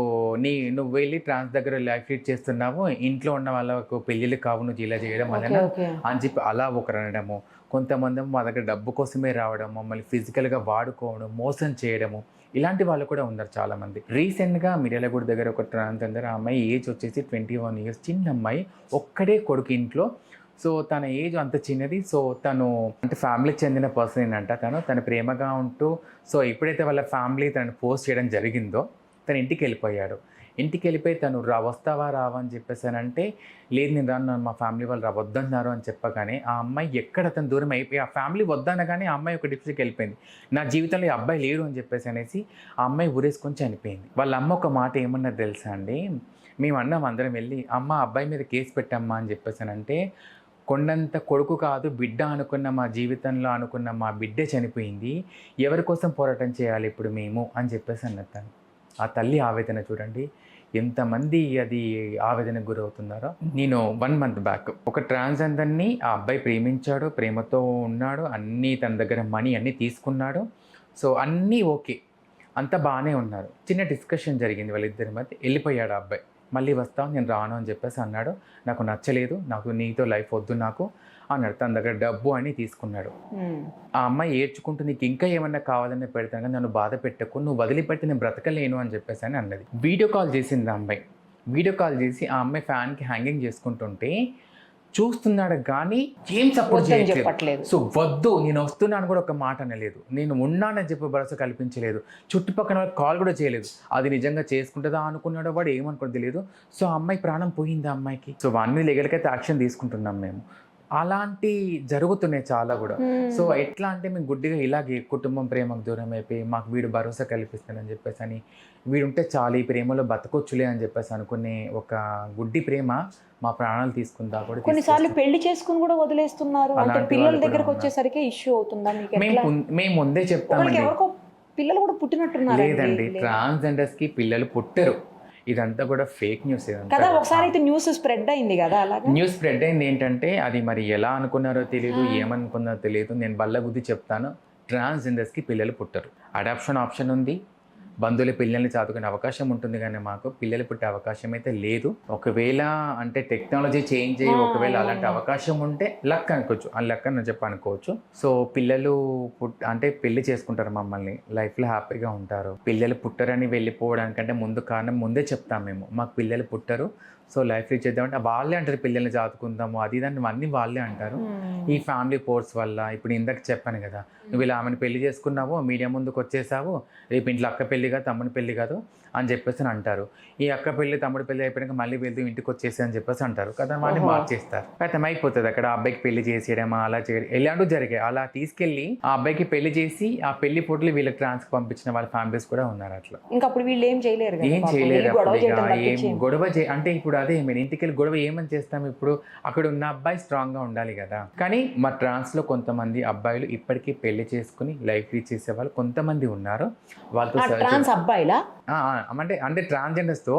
నువ్వు వెళ్ళి ట్రాన్స్ దగ్గర లైఫ్ లీడ్ చేస్తున్నావు, ఇంట్లో ఉన్న వాళ్ళకు పెళ్ళిళ్ళు కావు, నువ్వు ఇలా చేయడం వలన అని చెప్పి అలా ఒకరు అనడము. కొంతమంది మా దగ్గర డబ్బు కోసమే రావడం, మమ్మల్ని ఫిజికల్గా వాడుకోవడం, మోసం చేయడము, ఇలాంటి వాళ్ళు కూడా ఉన్నారు చాలామంది. రీసెంట్గా మిర్యాలగూడ దగ్గర ఒక ట్రాన్స్జెండర్ అమ్మాయి ఏజ్ వచ్చేసి 21 ఇయర్స్, చిన్న అమ్మాయి, ఒక్కడే కొడుకు ఇంట్లో. సో తన ఏజ్ అంత చిన్నది. సో తను అంటే ఫ్యామిలీకి చెందిన పర్సన్ ఏంటంట, తను ప్రేమగా ఉంటూ, సో ఎప్పుడైతే వాళ్ళ ఫ్యామిలీ తనని పోస్ట్ చేయడం జరిగిందో తను ఇంటికి వెళ్ళిపోయాడు. ఇంటికి వెళ్ళిపోయి తను వస్తావా రావా అని చెప్పేసానంటే, లేదు నేను రాను, మా ఫ్యామిలీ వాళ్ళు వద్దన్నారు అని చెప్పగానే ఆ అమ్మాయి ఎక్కడ తను దూరం అయిపోయి, ఆ ఫ్యామిలీ వద్దనగానే ఆ అమ్మాయి ఒక డిప్రెషన్కి వెళ్ళిపోయింది. నా జీవితంలో ఈ అబ్బాయి లేడు అని చెప్పేసి అనేసి ఆ అమ్మాయి ఊరేసుకొని చనిపోయింది. వాళ్ళ అమ్మ ఒక మాట ఏమన్నది తెలుసా అండి, మేము అన్నాం అందరం వెళ్ళి, అమ్మ అబ్బాయి మీద కేసు పెట్టమ్మా అని చెప్పేసానంటే, కొండంత కొడుకు కాదు బిడ్డ అనుకున్న మా జీవితంలో అనుకున్న మా బిడ్డే చనిపోయింది, ఎవరి కోసం పోరాటం చేయాలి ఇప్పుడు మేము అని చెప్పేసి అన్నది. ఆ తల్లి ఆవేదన చూడండి, ఎంతమంది అది ఆవేదనకు గురవుతున్నారో. నేను 1 month బ్యాక్ ఒక ట్రాన్స్జెండర్ని ఆ అబ్బాయి ప్రేమించాడు, ప్రేమతో ఉన్నాడు, అన్నీ తన దగ్గర మనీ అన్నీ తీసుకున్నాడు. సో అన్నీ ఓకే, అంతా బాగానే ఉన్నారు. చిన్న డిస్కషన్ జరిగింది వాళ్ళిద్దరి మధ్య, వెళ్ళిపోయాడు ఆ అబ్బాయి. మళ్ళీ వస్తాను, నేను రాను అని చెప్పేసి అన్నాడు. నాకు నచ్చలేదు, నాకు నీతో లైఫ్ వద్దు నాకు అన్నాడు. తన దగ్గర డబ్బు అని తీసుకున్నాడు. ఆ అమ్మాయి ఏడ్చుకుంటూ, నీకు ఇంకా ఏమన్నా కావాలని పెడతాను కానీ నన్ను బాధ పెట్టకు, నువ్వు వదిలిపెట్టి నేను బ్రతకలేను అని చెప్పేసి అని అన్నది. వీడియో కాల్ చేసింది ఆ అమ్మాయి. వీడియో కాల్ చేసి ఆ అమ్మాయి ఫ్యాన్కి హ్యాంగింగ్ చేసుకుంటుంటే చూస్తున్నాడు కానీ ఏం సపోర్ట్ చేయట్లేదు. సో వద్దు నేను వస్తున్నాను కూడా ఒక మాట అనలేదు, నేను ఉన్నానని చెప్పి భరోసా కల్పించలేదు, చుట్టుపక్కల వాళ్ళకి కాల్ కూడా చేయలేదు. అది నిజంగా చేసుకుంటుందా అనుకున్నాడో వాడు ఏమనుకోవడం తెలియదు. సో ఆ అమ్మాయి ప్రాణం పోయింది ఆ అమ్మాయికి. సో వాడిని లీగల్కైతే యాక్షన్ తీసుకుంటున్నాం మేము. అలాంటి జరుగుతున్నాయి చాలా కూడా. సో ఎట్లా అంటే మేము గుడ్డిగా ఇలాగే కుటుంబం ప్రేమకు దూరం అయిపోయి, మాకు వీడు భరోసా కల్పిస్తానని చెప్పేసి అని, వీడుంటే చాలు ఈ ప్రేమలో బతకొచ్చులే అని చెప్పేసి అనుకునే ఒక గుడ్డి ప్రేమ మా ప్రాణాలు తీసుకుందా కూడా. కొన్నిసార్లు పెళ్లి చేసుకుని కూడా వదిలేస్తున్నారు. అంటే పిల్లల దగ్గరకు వచ్చేసరికి ఇష్యూ అవుతుందా మీకు? మేము ముందే చెప్తామండి, పిల్లలు కూడా పుట్టినట్టున్నారు. లేదండి, ట్రాన్స్జెండర్స్కి పిల్లలు పుట్టరు. ఇదంతా కూడా ఫేక్ న్యూస్. కదా, ఒకసారి అయితే న్యూస్ స్ప్రెడ్ అయింది కదా అలాగా. న్యూస్ స్ప్రెడ్ అయింది ఏంటంటే అది మరి ఎలా అనుకున్నారో తెలియదు, ఏమనుకున్నారో తెలియదు. నేను బల్లగుద్ది చెప్తాను, ట్రాన్స్జెండర్స్కి పిల్లలు పుట్టరు. అడాప్షన్ ఆప్షన్ ఉంది, బంధువుల పిల్లల్ని చదువుకునే అవకాశం ఉంటుంది, కానీ మాకు పిల్లలు పుట్టే అవకాశం అయితే లేదు. ఒకవేళ అంటే టెక్నాలజీ చేంజ్ అయ్యి ఒకవేళ అలాంటి అవకాశం ఉంటే లక్ అనుకోవచ్చు, ఆ లక్ అని చెప్పి అనుకోవచ్చు. సో పిల్లలు అంటే పెళ్లి చేసుకుంటారు మమ్మల్ని, లైఫ్లో హ్యాపీగా ఉంటారు. పిల్లలు పుట్టరని వెళ్ళిపోవడానికంటే ముందు కారణం ముందే చెప్తాం మేము, మాకు పిల్లలు పుట్టరు, సో లైఫ్ లీడ్ చేద్దామంటే వాళ్ళే అంటారు పిల్లల్ని చదువుకుందాము అది దాన్ని అన్నీ వాళ్ళే అంటారు. ఈ ఫ్యామిలీ ఫోర్స్ వల్ల ఇప్పుడు ఇందాక చెప్పాను కదా, నువ్వు ఇలా ఆమెను పెళ్లి చేసుకున్నావు, మీడియా ముందుకు వచ్చేసావు, రేపు ఇంట్లో అక్క పెళ్లి కాదు తమ్ముని పెళ్లి కాదు అని చెప్పేసి అంటారు. ఈ అక్క పెళ్లి తమ్ముడి పెళ్లి అయిపోయాక మళ్ళీ వెళ్తూ ఇంటికి వచ్చేసి అని చెప్పేసి అంటారు కదా, వాళ్ళని మార్చేస్తారు. అయితే అయిపోతుంది అక్కడ అబ్బాయికి పెళ్లి చేసేయడమా అలా చేయడం ఇలాంటివి జరిగాయి. అలా తీసుకెళ్లి ఆ అబ్బాయికి పెళ్లి చేసి ఆ పెళ్లి ఫోటోలు వీళ్ళకి ట్రాన్స్ పంపించిన వాళ్ళ ఫ్యామిలీస్ కూడా ఉన్నారు. అట్లా ఇంకా అప్పుడు వీళ్ళు ఏం చేయలేరు, ఏం చేయలేరు. గొడవ అంటే ఇప్పుడు అదే మీరు ఇంటికి వెళ్ళి గొడవ ఏమని చేస్తాం, ఇప్పుడు అక్కడ ఉన్న అబ్బాయి స్ట్రాంగ్ గా ఉండాలి కదా. కానీ మా ట్రాన్స్ లో కొంతమంది అబ్బాయిలు ఇప్పటికీ పెళ్లి చేసుకుని లైఫ్ లీడ్ చేసే వాళ్ళు కొంతమంది ఉన్నారు. వాళ్ళతో అబ్బాయిలా అంటే ట్రాన్స్జెండర్స్ తో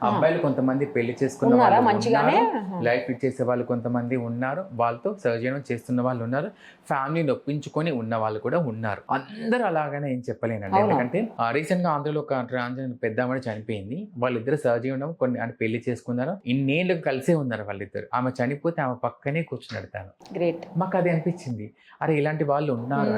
అబ్బాయిలు కొంతమంది పెళ్లి చేసుకున్న లైఫ్ లీడ్ చేసే వాళ్ళు కొంతమంది ఉన్నారు, వాళ్ళతో సర్జరీ చేస్తున్న వాళ్ళు ఉన్నారు, ఫ్యామిలీని ఒప్పించుకొని ఉన్న వాళ్ళు కూడా ఉన్నారు. అందరూ అలాగనే ఏం చెప్పలేనండి. ఎందుకంటే రీసెంట్ గా ఆంధ్రలో ఒక ట్రాన్స్జెండర్ పెద్ద ఆమె చనిపోయింది, వాళ్ళిద్దరు సర్జరీ ఉండడం కొన్ని అంటే పెళ్లి చేసుకున్నారు, ఇన్నేళ్ళు కలిసే ఉన్నారు వాళ్ళిద్దరు. ఆమె చనిపోతే ఆమె పక్కనే కూర్చున్నాడు తను. గ్రేట్. మాకు అది అనిపించింది, అరే ఇలాంటి వాళ్ళు ఉన్నారు.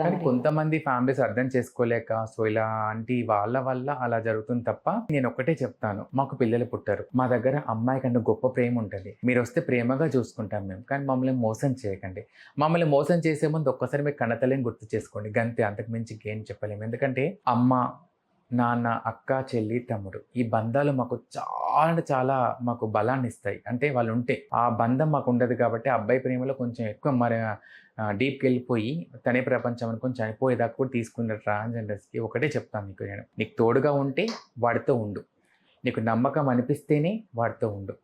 కానీ కొంతమంది ఫ్యామిలీస్ అర్థం చేసుకోలేక సో ఇలాంటి వాళ్ళ వల్ల అలా జరుగుతుంది తప్ప నేను ఒక్కటే చెప్తాను, మాకు పిల్లలు పుట్టారు, మా దగ్గర అమ్మాయి కంటే గొప్ప ప్రేమ ఉంటుంది, మీరు వస్తే ప్రేమగా చూసుకుంటాం మేము, కానీ మమ్మల్ని మోసం చేయకండి. మమ్మల్ని మోసం చేసే ముందు ఒక్కసారి మీరు కన్నతల్లిని గుర్తు చేసుకోండి, గంతే, అంతకు మించి ఏం చెప్పలేము. ఎందుకంటే అమ్మ నాన్న అక్క చెల్లి తమ్ముడు ఈ బంధాలు మాకు చాలా మాకు బలాన్ని ఇస్తాయి. అంటే వాళ్ళు ఉంటే ఆ బంధం మాకు ఉండదు కాబట్టి అబ్బాయి ప్రేమలో కొంచెం ఎక్కువ మరి డీప్కి వెళ్ళిపోయి తనే ప్రపంచం అనుకొని చనిపోయేదాకా కూడా తీసుకున్న ట్రాన్స్జెండర్స్కి ఒకటే చెప్తాను మీకు, నేను నీకు తోడుగా ఉంటే వాడితో ఉండు, నీకు నమ్మకం అనిపిస్తేనే వాడితో ఉండు.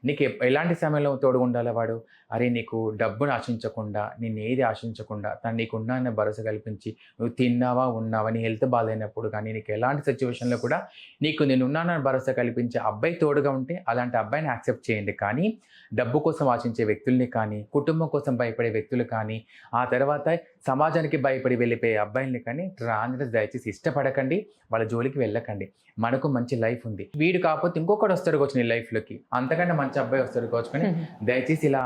నీకు ఎలాంటి సమయంలో తోడుగా ఉండాలి వాడు, అరే నీకు డబ్బును ఆశించకుండా నిన్ను ఏది ఆశించకుండా తను నీకు ఉన్నాయన్న భరోసా కల్పించి నువ్వు తిన్నావా ఉన్నావా నీ హెల్త్ బాగాలేనప్పుడు కానీ నీకు ఎలాంటి సిచ్యువేషన్లో కూడా నీకు నేను ఉన్నానని భరోసా కల్పించే అబ్బాయి తోడుగా ఉంటే అలాంటి అబ్బాయిని యాక్సెప్ట్ చేయండి. కానీ డబ్బు కోసం ఆశించే వ్యక్తుల్ని కానీ కుటుంబం కోసం భయపడే వ్యక్తులు కానీ ఆ తర్వాత సమాజానికి భయపడి వెళ్ళిపోయే అబ్బాయిల్ని కానీ ట్రాన్స్జెండర్స్ దయచేసి ఇష్టపడకండి, వాళ్ళ జోలికి వెళ్ళకండి. మనకు మంచి లైఫ్ ఉంది, వీడు కాకపోతే ఇంకొకటి వస్తారు కావచ్చు నీ లైఫ్లోకి, అంతకంటే మంచి అబ్బాయి వస్తారు కావచ్చు, కానీ దయచేసి ఇలా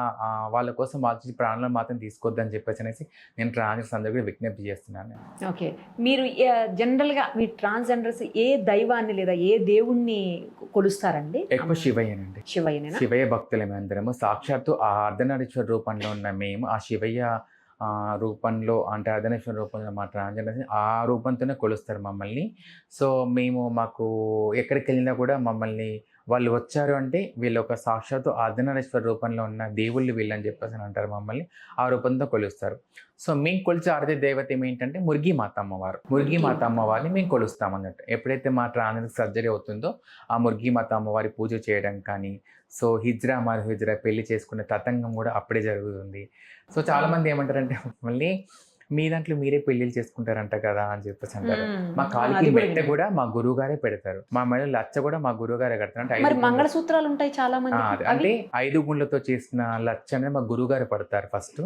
వాళ్ళ కోసం ఆలోచించి ప్రాణాలను మాత్రం తీసుకోవద్దని చెప్పేసి అనేసి నేను ట్రాన్స్జెండర్స్ అందరూ కూడా విజ్ఞప్తి చేస్తున్నాను. ఓకే, మీరు జనరల్గా మీ ట్రాన్స్జెండర్స్ ఏ దైవాన్ని లేదా ఏ దేవుణ్ణి కొలుస్తారండి? ఎక్కువ శివయ్యనండి. శివయ్య భక్తులమే అందరము. సాక్షాత్తు ఆ అర్ధనారీశ్వర రూపంలో ఉన్న మేము ఆ శివయ్య రూపంలో అంటే అర్ధనారీశ్వర రూపంలో మా ట్రాన్స్జెండర్స్ ఆ రూపంతోనే కొలుస్తారు మమ్మల్ని. సో మేము మాకు ఎక్కడికి వెళ్ళినా కూడా మమ్మల్ని వాళ్ళు వచ్చారు అంటే వీళ్ళు ఒక సాక్షాత్తు అర్ధనారీశ్వర రూపంలో ఉన్న దేవుళ్ళు వీళ్ళని చెప్పేసి అంటారు, మమ్మల్ని ఆ రూపంతో కొలుస్తారు. సో మేము కొలిచే ఆరాధ్య దేవత ఏంటంటే మురిగి మాత అమ్మవారు. మురిగి మాత అమ్మవారిని మేము కొలుస్తాం అన్నట్టు. ఎప్పుడైతే మా ట్రాన్స్ సర్జరీ అవుతుందో ఆ మురిగి మాత అమ్మవారి పూజ చేయడం కానీ, సో హిజ్రా మరి హిజ్రా పెళ్లి చేసుకునే తతంగం కూడా అప్పుడే జరుగుతుంది. సో చాలా మంది ఏమంటారంటే మళ్ళీ మీ దాంట్లో మీరే పెళ్లిళ్ళు చేసుకుంటారంట కదా అని చెప్పేసి అంటారు. మా కాలికి మెట్ట కూడా మా గురువు గారే పెడతారు, మా మెడ లచ్చ కూడా మా గురువు గారే కడతారు. అంటే మంగళసూత్రాలు ఉంటాయి చాలా మంది, అంటే 5 గుండ్లతో చేసిన లచ్చ అనేది మా గురువు గారు పడతారు ఫస్ట్.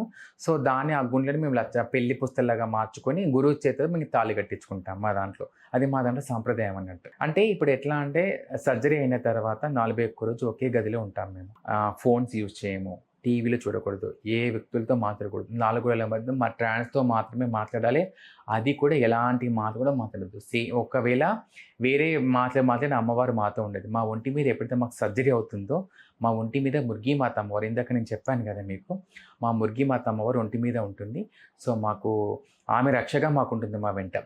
సో దాన్ని ఆ గుండ్లని మేము లచ్చ పెళ్లి పుస్తలాగా మార్చుకొని గురువు చేత మేము తాళి కట్టించుకుంటాం మా దాంట్లో. అది మా దాంట్లో సాంప్రదాయం అన్నట్టు. అంటే ఇప్పుడు ఎట్లా అంటే సర్జరీ అయిన తర్వాత 41 రోజు ఒకే గదిలో ఉంటాం మేము. ఫోన్స్ యూజ్ చేయము, టీవీలో చూడకూడదు, ఏ వ్యక్తులతో మాట్లాడకూడదు, 4 గోడల మధ్య మా ట్రాన్స్తో మాత్రమే మాట్లాడాలి. అది కూడా ఎలాంటి మాట కూడా మాట్లాడద్దు. ఒకవేళ వేరే మాట్లాడిన అమ్మవారు మాతో ఉండేది. మా ఒంటి మీద ఎప్పుడైతే మాకు సర్జరీ అవుతుందో మా ఒంటి మీద మురిగి మాత అమ్మవారు, ఇందాక నేను చెప్పాను కదా మీకు, మా మురిగి మాత అమ్మవారు ఒంటి మీద ఉంటుంది. సో మాకు ఆమె రక్షగా మాకు ఉంటుంది మా వెంట.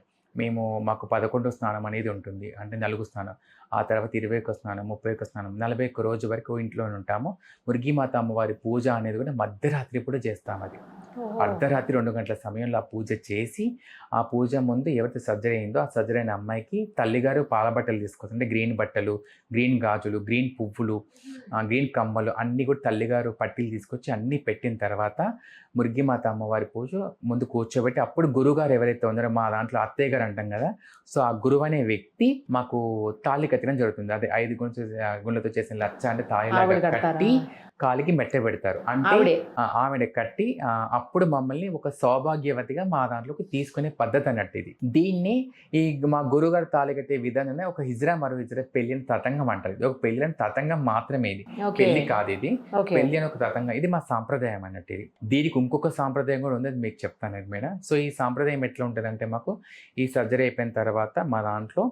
మాకు 11 స్నానం అనేది ఉంటుంది, అంటే 4 స్నానం, ఆ తర్వాత 21 స్నానం, 31 స్నానం, 41 రోజు వరకు ఇంట్లోనే ఉంటాము. మురిగిమాత అమ్మవారి పూజ అనేది కూడా మధ్యరాత్రి కూడా చేస్తాం. అది అర్ధరాత్రి 2 గంటల సమయంలో ఆ పూజ చేసి ఆ పూజ ముందు ఎవరైతే సర్జరీ అయిందో ఆ సర్జరీ అయిన అమ్మాయికి తల్లిగారు పాల బట్టలు తీసుకొస్తారు. అంటే గ్రీన్ బట్టలు, గ్రీన్ గాజులు, గ్రీన్ పువ్వులు, గ్రీన్ కమ్మలు అన్నీ కూడా తల్లిగారు పట్టీలు తీసుకొచ్చి అన్నీ పెట్టిన తర్వాత మురిగిమాత అమ్మవారి పూజ ముందు కూర్చోబెట్టి అప్పుడు గురువుగారు ఎవరైతే ఉన్నారో మా దాంట్లో అత్తయ్య గారు అంటాం కదా, సో ఆ గురువు అనే వ్యక్తి మాకు తాళి కట్టడం జరుగుతుంది. అదే 5 గుండ్లతో చేసిన లచ్చ అంటే తాళిలాగా కట్టి కాలికి మెట్ట పెడతారు. అంటే ఆవిడ కట్టి అప్పుడు మమ్మల్ని ఒక సౌభాగ్యవతిగా మా దాంట్లోకి తీసుకునే పద్ధతి అన్నట్టు ఇది. దీన్ని ఈ మా గురుగారు తాళి కట్టే విధానం ఒక హిజ్రా మరో హిజ్రా పెళ్లి అని తతంగం అంటారు. ఇది ఒక పెళ్లి అని తతంగం మాత్రమే, ఇది పెళ్లి కాదు. ఇది పెళ్లి అని ఒక తతంగం, ఇది మా సాంప్రదాయం అన్నట్టు. ఇది దీనికి ఇంకొక సాంప్రదాయం కూడా ఉంది, అది మీకు చెప్తాను మేడం. సో ఈ సాంప్రదాయం ఎట్లా ఉంటుందంటే, మాకు ఈ సర్జరీ అయిపోయిన తర్వాత మా దాంట్లో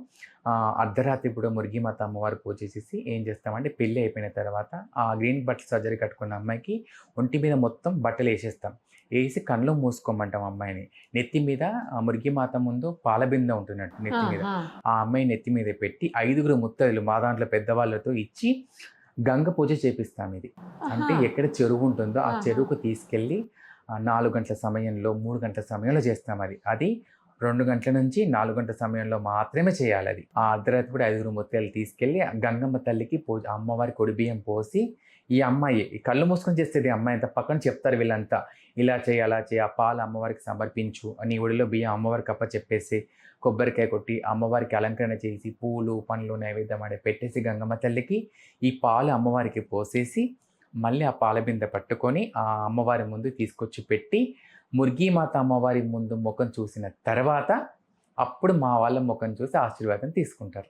అర్ధరాత్రి ఇప్పుడు మురిగిమాత అమ్మవారు పూజ చేసేసి ఏం చేస్తామంటే, పెళ్ళి అయిపోయిన తర్వాత ఆ గ్రీన్ బట్టలు సర్జరీ కట్టుకున్న అమ్మాయికి ఒంటి మీద మొత్తం బట్టలు వేసేస్తాం. వేసి కళ్ళు మూసుకోమంటాం అమ్మాయిని. నెత్తి మీద మురిగిమాత ముందు పాలబింద ఉంటున్నట్టు నెత్తి మీద ఆ అమ్మాయి నెత్తి మీద పెట్టి 5 ముత్తైదులు మా దాంట్లో పెద్దవాళ్ళతో ఇచ్చి గంగ పూజ చేపిస్తాం. ఇది అంటే ఎక్కడ చెరువు ఉంటుందో ఆ చెరువుకు తీసుకెళ్ళి 4 గంటల సమయంలో 3 గంటల సమయంలో చేస్తాం. అది 2 గంటల నుంచి 4 గంటల సమయంలో మాత్రమే చేయాలి. అది ఆ అర్ధరాత్రి కూడా 5 ముత్తైదులు తీసుకెళ్ళి గంగమ్మ తల్లికి అమ్మవారి కొడి బియ్యం పోసి, ఈ అమ్మాయి కళ్ళు మూసుకొని చేస్తుంది. అమ్మాయి అంతా పక్కన చెప్తారు వీళ్ళంతా, ఇలా చేయి అలా చేయి, ఆ పాలు అమ్మవారికి సమర్పించు, నీ ఒడిలో బియ్యం అమ్మవారికి అప్ప చెప్పేసి కొబ్బరికాయ కొట్టి అమ్మవారికి అలంకరణ చేసి పూలు పండ్లు నైవేద్యం ఆడే పెట్టేసి గంగమ్మ తల్లికి ఈ పాలు అమ్మవారికి పోసేసి మళ్ళీ ఆ పాల బిందె పట్టుకొని ఆ అమ్మవారి ముందు తీసుకొచ్చి పెట్టి మురిగిమాత అమ్మవారి ముందు ముఖం చూసిన తర్వాత అప్పుడు మా వాళ్ళ ముఖం చూసి ఆశీర్వాదం తీసుకుంటారు.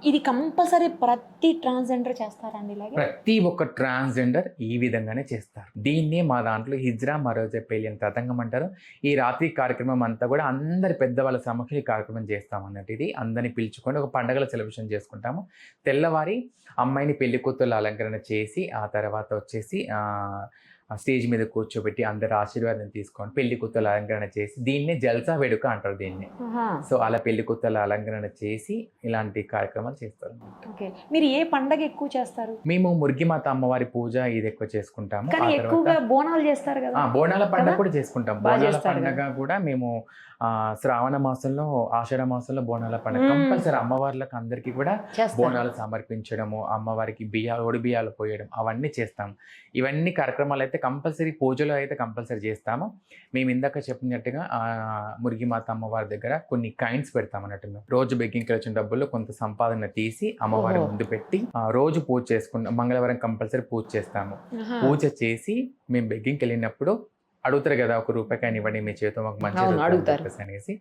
ఇది కంపల్సరీ ప్రతి ట్రాన్స్జెండర్ చేస్తారండి? ప్రతి ఒక్క ట్రాన్స్జెండర్ ఈ విధంగానే చేస్తారు. దీన్నే మా దాంట్లో హిజ్రా మరోజా పెళ్లి అని తతంగం అంటారు. ఈ రాత్రి కార్యక్రమం అంతా కూడా అందరి పెద్దవాళ్ళ సమక్షంలో ఈ కార్యక్రమం చేస్తాం అన్నట్టు. ఇది అందరినీ పిలుచుకొని ఒక పండుగల సెలబ్రేషన్ చేసుకుంటాము. తెల్లవారి అమ్మాయిని పెళ్లి కూతుర్ల అలంకరణ చేసి ఆ తర్వాత వచ్చేసి స్టేజ్ మీద కూర్చోబెట్టి అందరు ఆశీర్వాదం తీసుకొని పెళ్లి కూతుర్ల అలంకరణ చేసి, దీన్నే జల్సా వేడుక అంటారు దీన్ని. సో అలా పెళ్లి కూతుర్ల అలంకరణ చేసి ఇలాంటి కార్యక్రమాలు చేస్తారు. మీరు ఏ పండగ ఎక్కువ చేస్తారు? మేము మురిగిమాత అమ్మవారి పూజ ఇది ఎక్కువ చేసుకుంటాము. ఎక్కువగా బోనాలు చేస్తారు కదా? బోనాల పండుగ కూడా చేసుకుంటాం. బోనాల పండుగ కూడా మేము శ్రావణ మాసంలో ఆషాఢ మాసంలో బోనాల పండుగ కంపల్సరీ అమ్మవార్లకు అందరికీ కూడా బోనాలు సమర్పించడము, అమ్మవారికి ఒడి బియ్యాలు పోయడం అవన్నీ చేస్తాం. ఇవన్నీ కార్యక్రమాలు అయితే కంపల్సరీ పూజలో అయితే కంపల్సరీ చేస్తాము. మేము ఇందాక చెప్పినట్టుగా మురిగిమాత అమ్మవారి దగ్గర కొన్ని కాయిన్స్ పెడతాం అన్నట్టు. మేము రోజు బెగ్గింగ్కి వచ్చిన డబ్బుల్లో కొంత సంపాదన తీసి అమ్మవారి ముందు పెట్టి రోజు పూజ చేసుకుంటాం. మంగళవారం కంపల్సరీ పూజ చేస్తాము. పూజ చేసి మేము బెగ్గింగ్కి వెళ్ళినప్పుడు అడుగుతారు కదా, ఒక రూపాయికాయని ఇవ్వండి మీ చేతితో మాకు మంచి అడుగుతారు అనేసి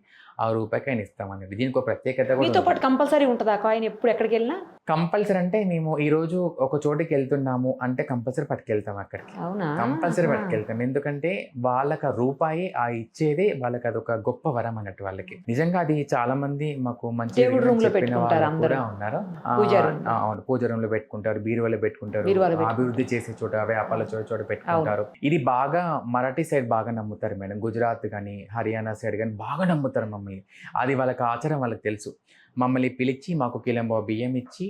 ఆ రూపాయికాయని ఇస్తామనేది. దీనికి ఒక ప్రత్యేకత మీతో పాటు కంపల్సరీ ఉంటుంది ఆ కాయిన్ ఎప్పుడు ఎక్కడికి వెళ్ళినా? కంపల్సరీ అంటే మేము ఈ రోజు ఒక చోటికి వెళ్తున్నాము అంటే కంపల్సరీ పట్టుకెళ్తాం అక్కడికి. కంపల్సరీ పట్టుకెళ్తాం. ఎందుకంటే వాళ్ళకి ఆ రూపాయి ఆ ఇచ్చేదే వాళ్ళకి అదొక గొప్ప వరం అన్నట్టు. వాళ్ళకి నిజంగా అది చాలా మంది మాకు మంచి చెప్పిన వాళ్ళు కూడా ఉన్నారు. అవును, పూజ రూమ్ లో పెట్టుకుంటారు, బీరువాలో పెట్టుకుంటారు, అభివృద్ధి చేసే చోట వ్యాపారాల చోట పెట్టుకుంటారు. ఇది బాగా మరాఠీ సైడ్ బాగా నమ్ముతారు మేడం. గుజరాత్ కానీ హర్యానా సైడ్ కానీ బాగా నమ్ముతారు మమ్మల్ని. అది వాళ్ళకి ఆచారం, వాళ్ళకి తెలుసు. మమ్మల్ని పిలిచి మాకు కిలంబో బియ్యం ఇచ్చి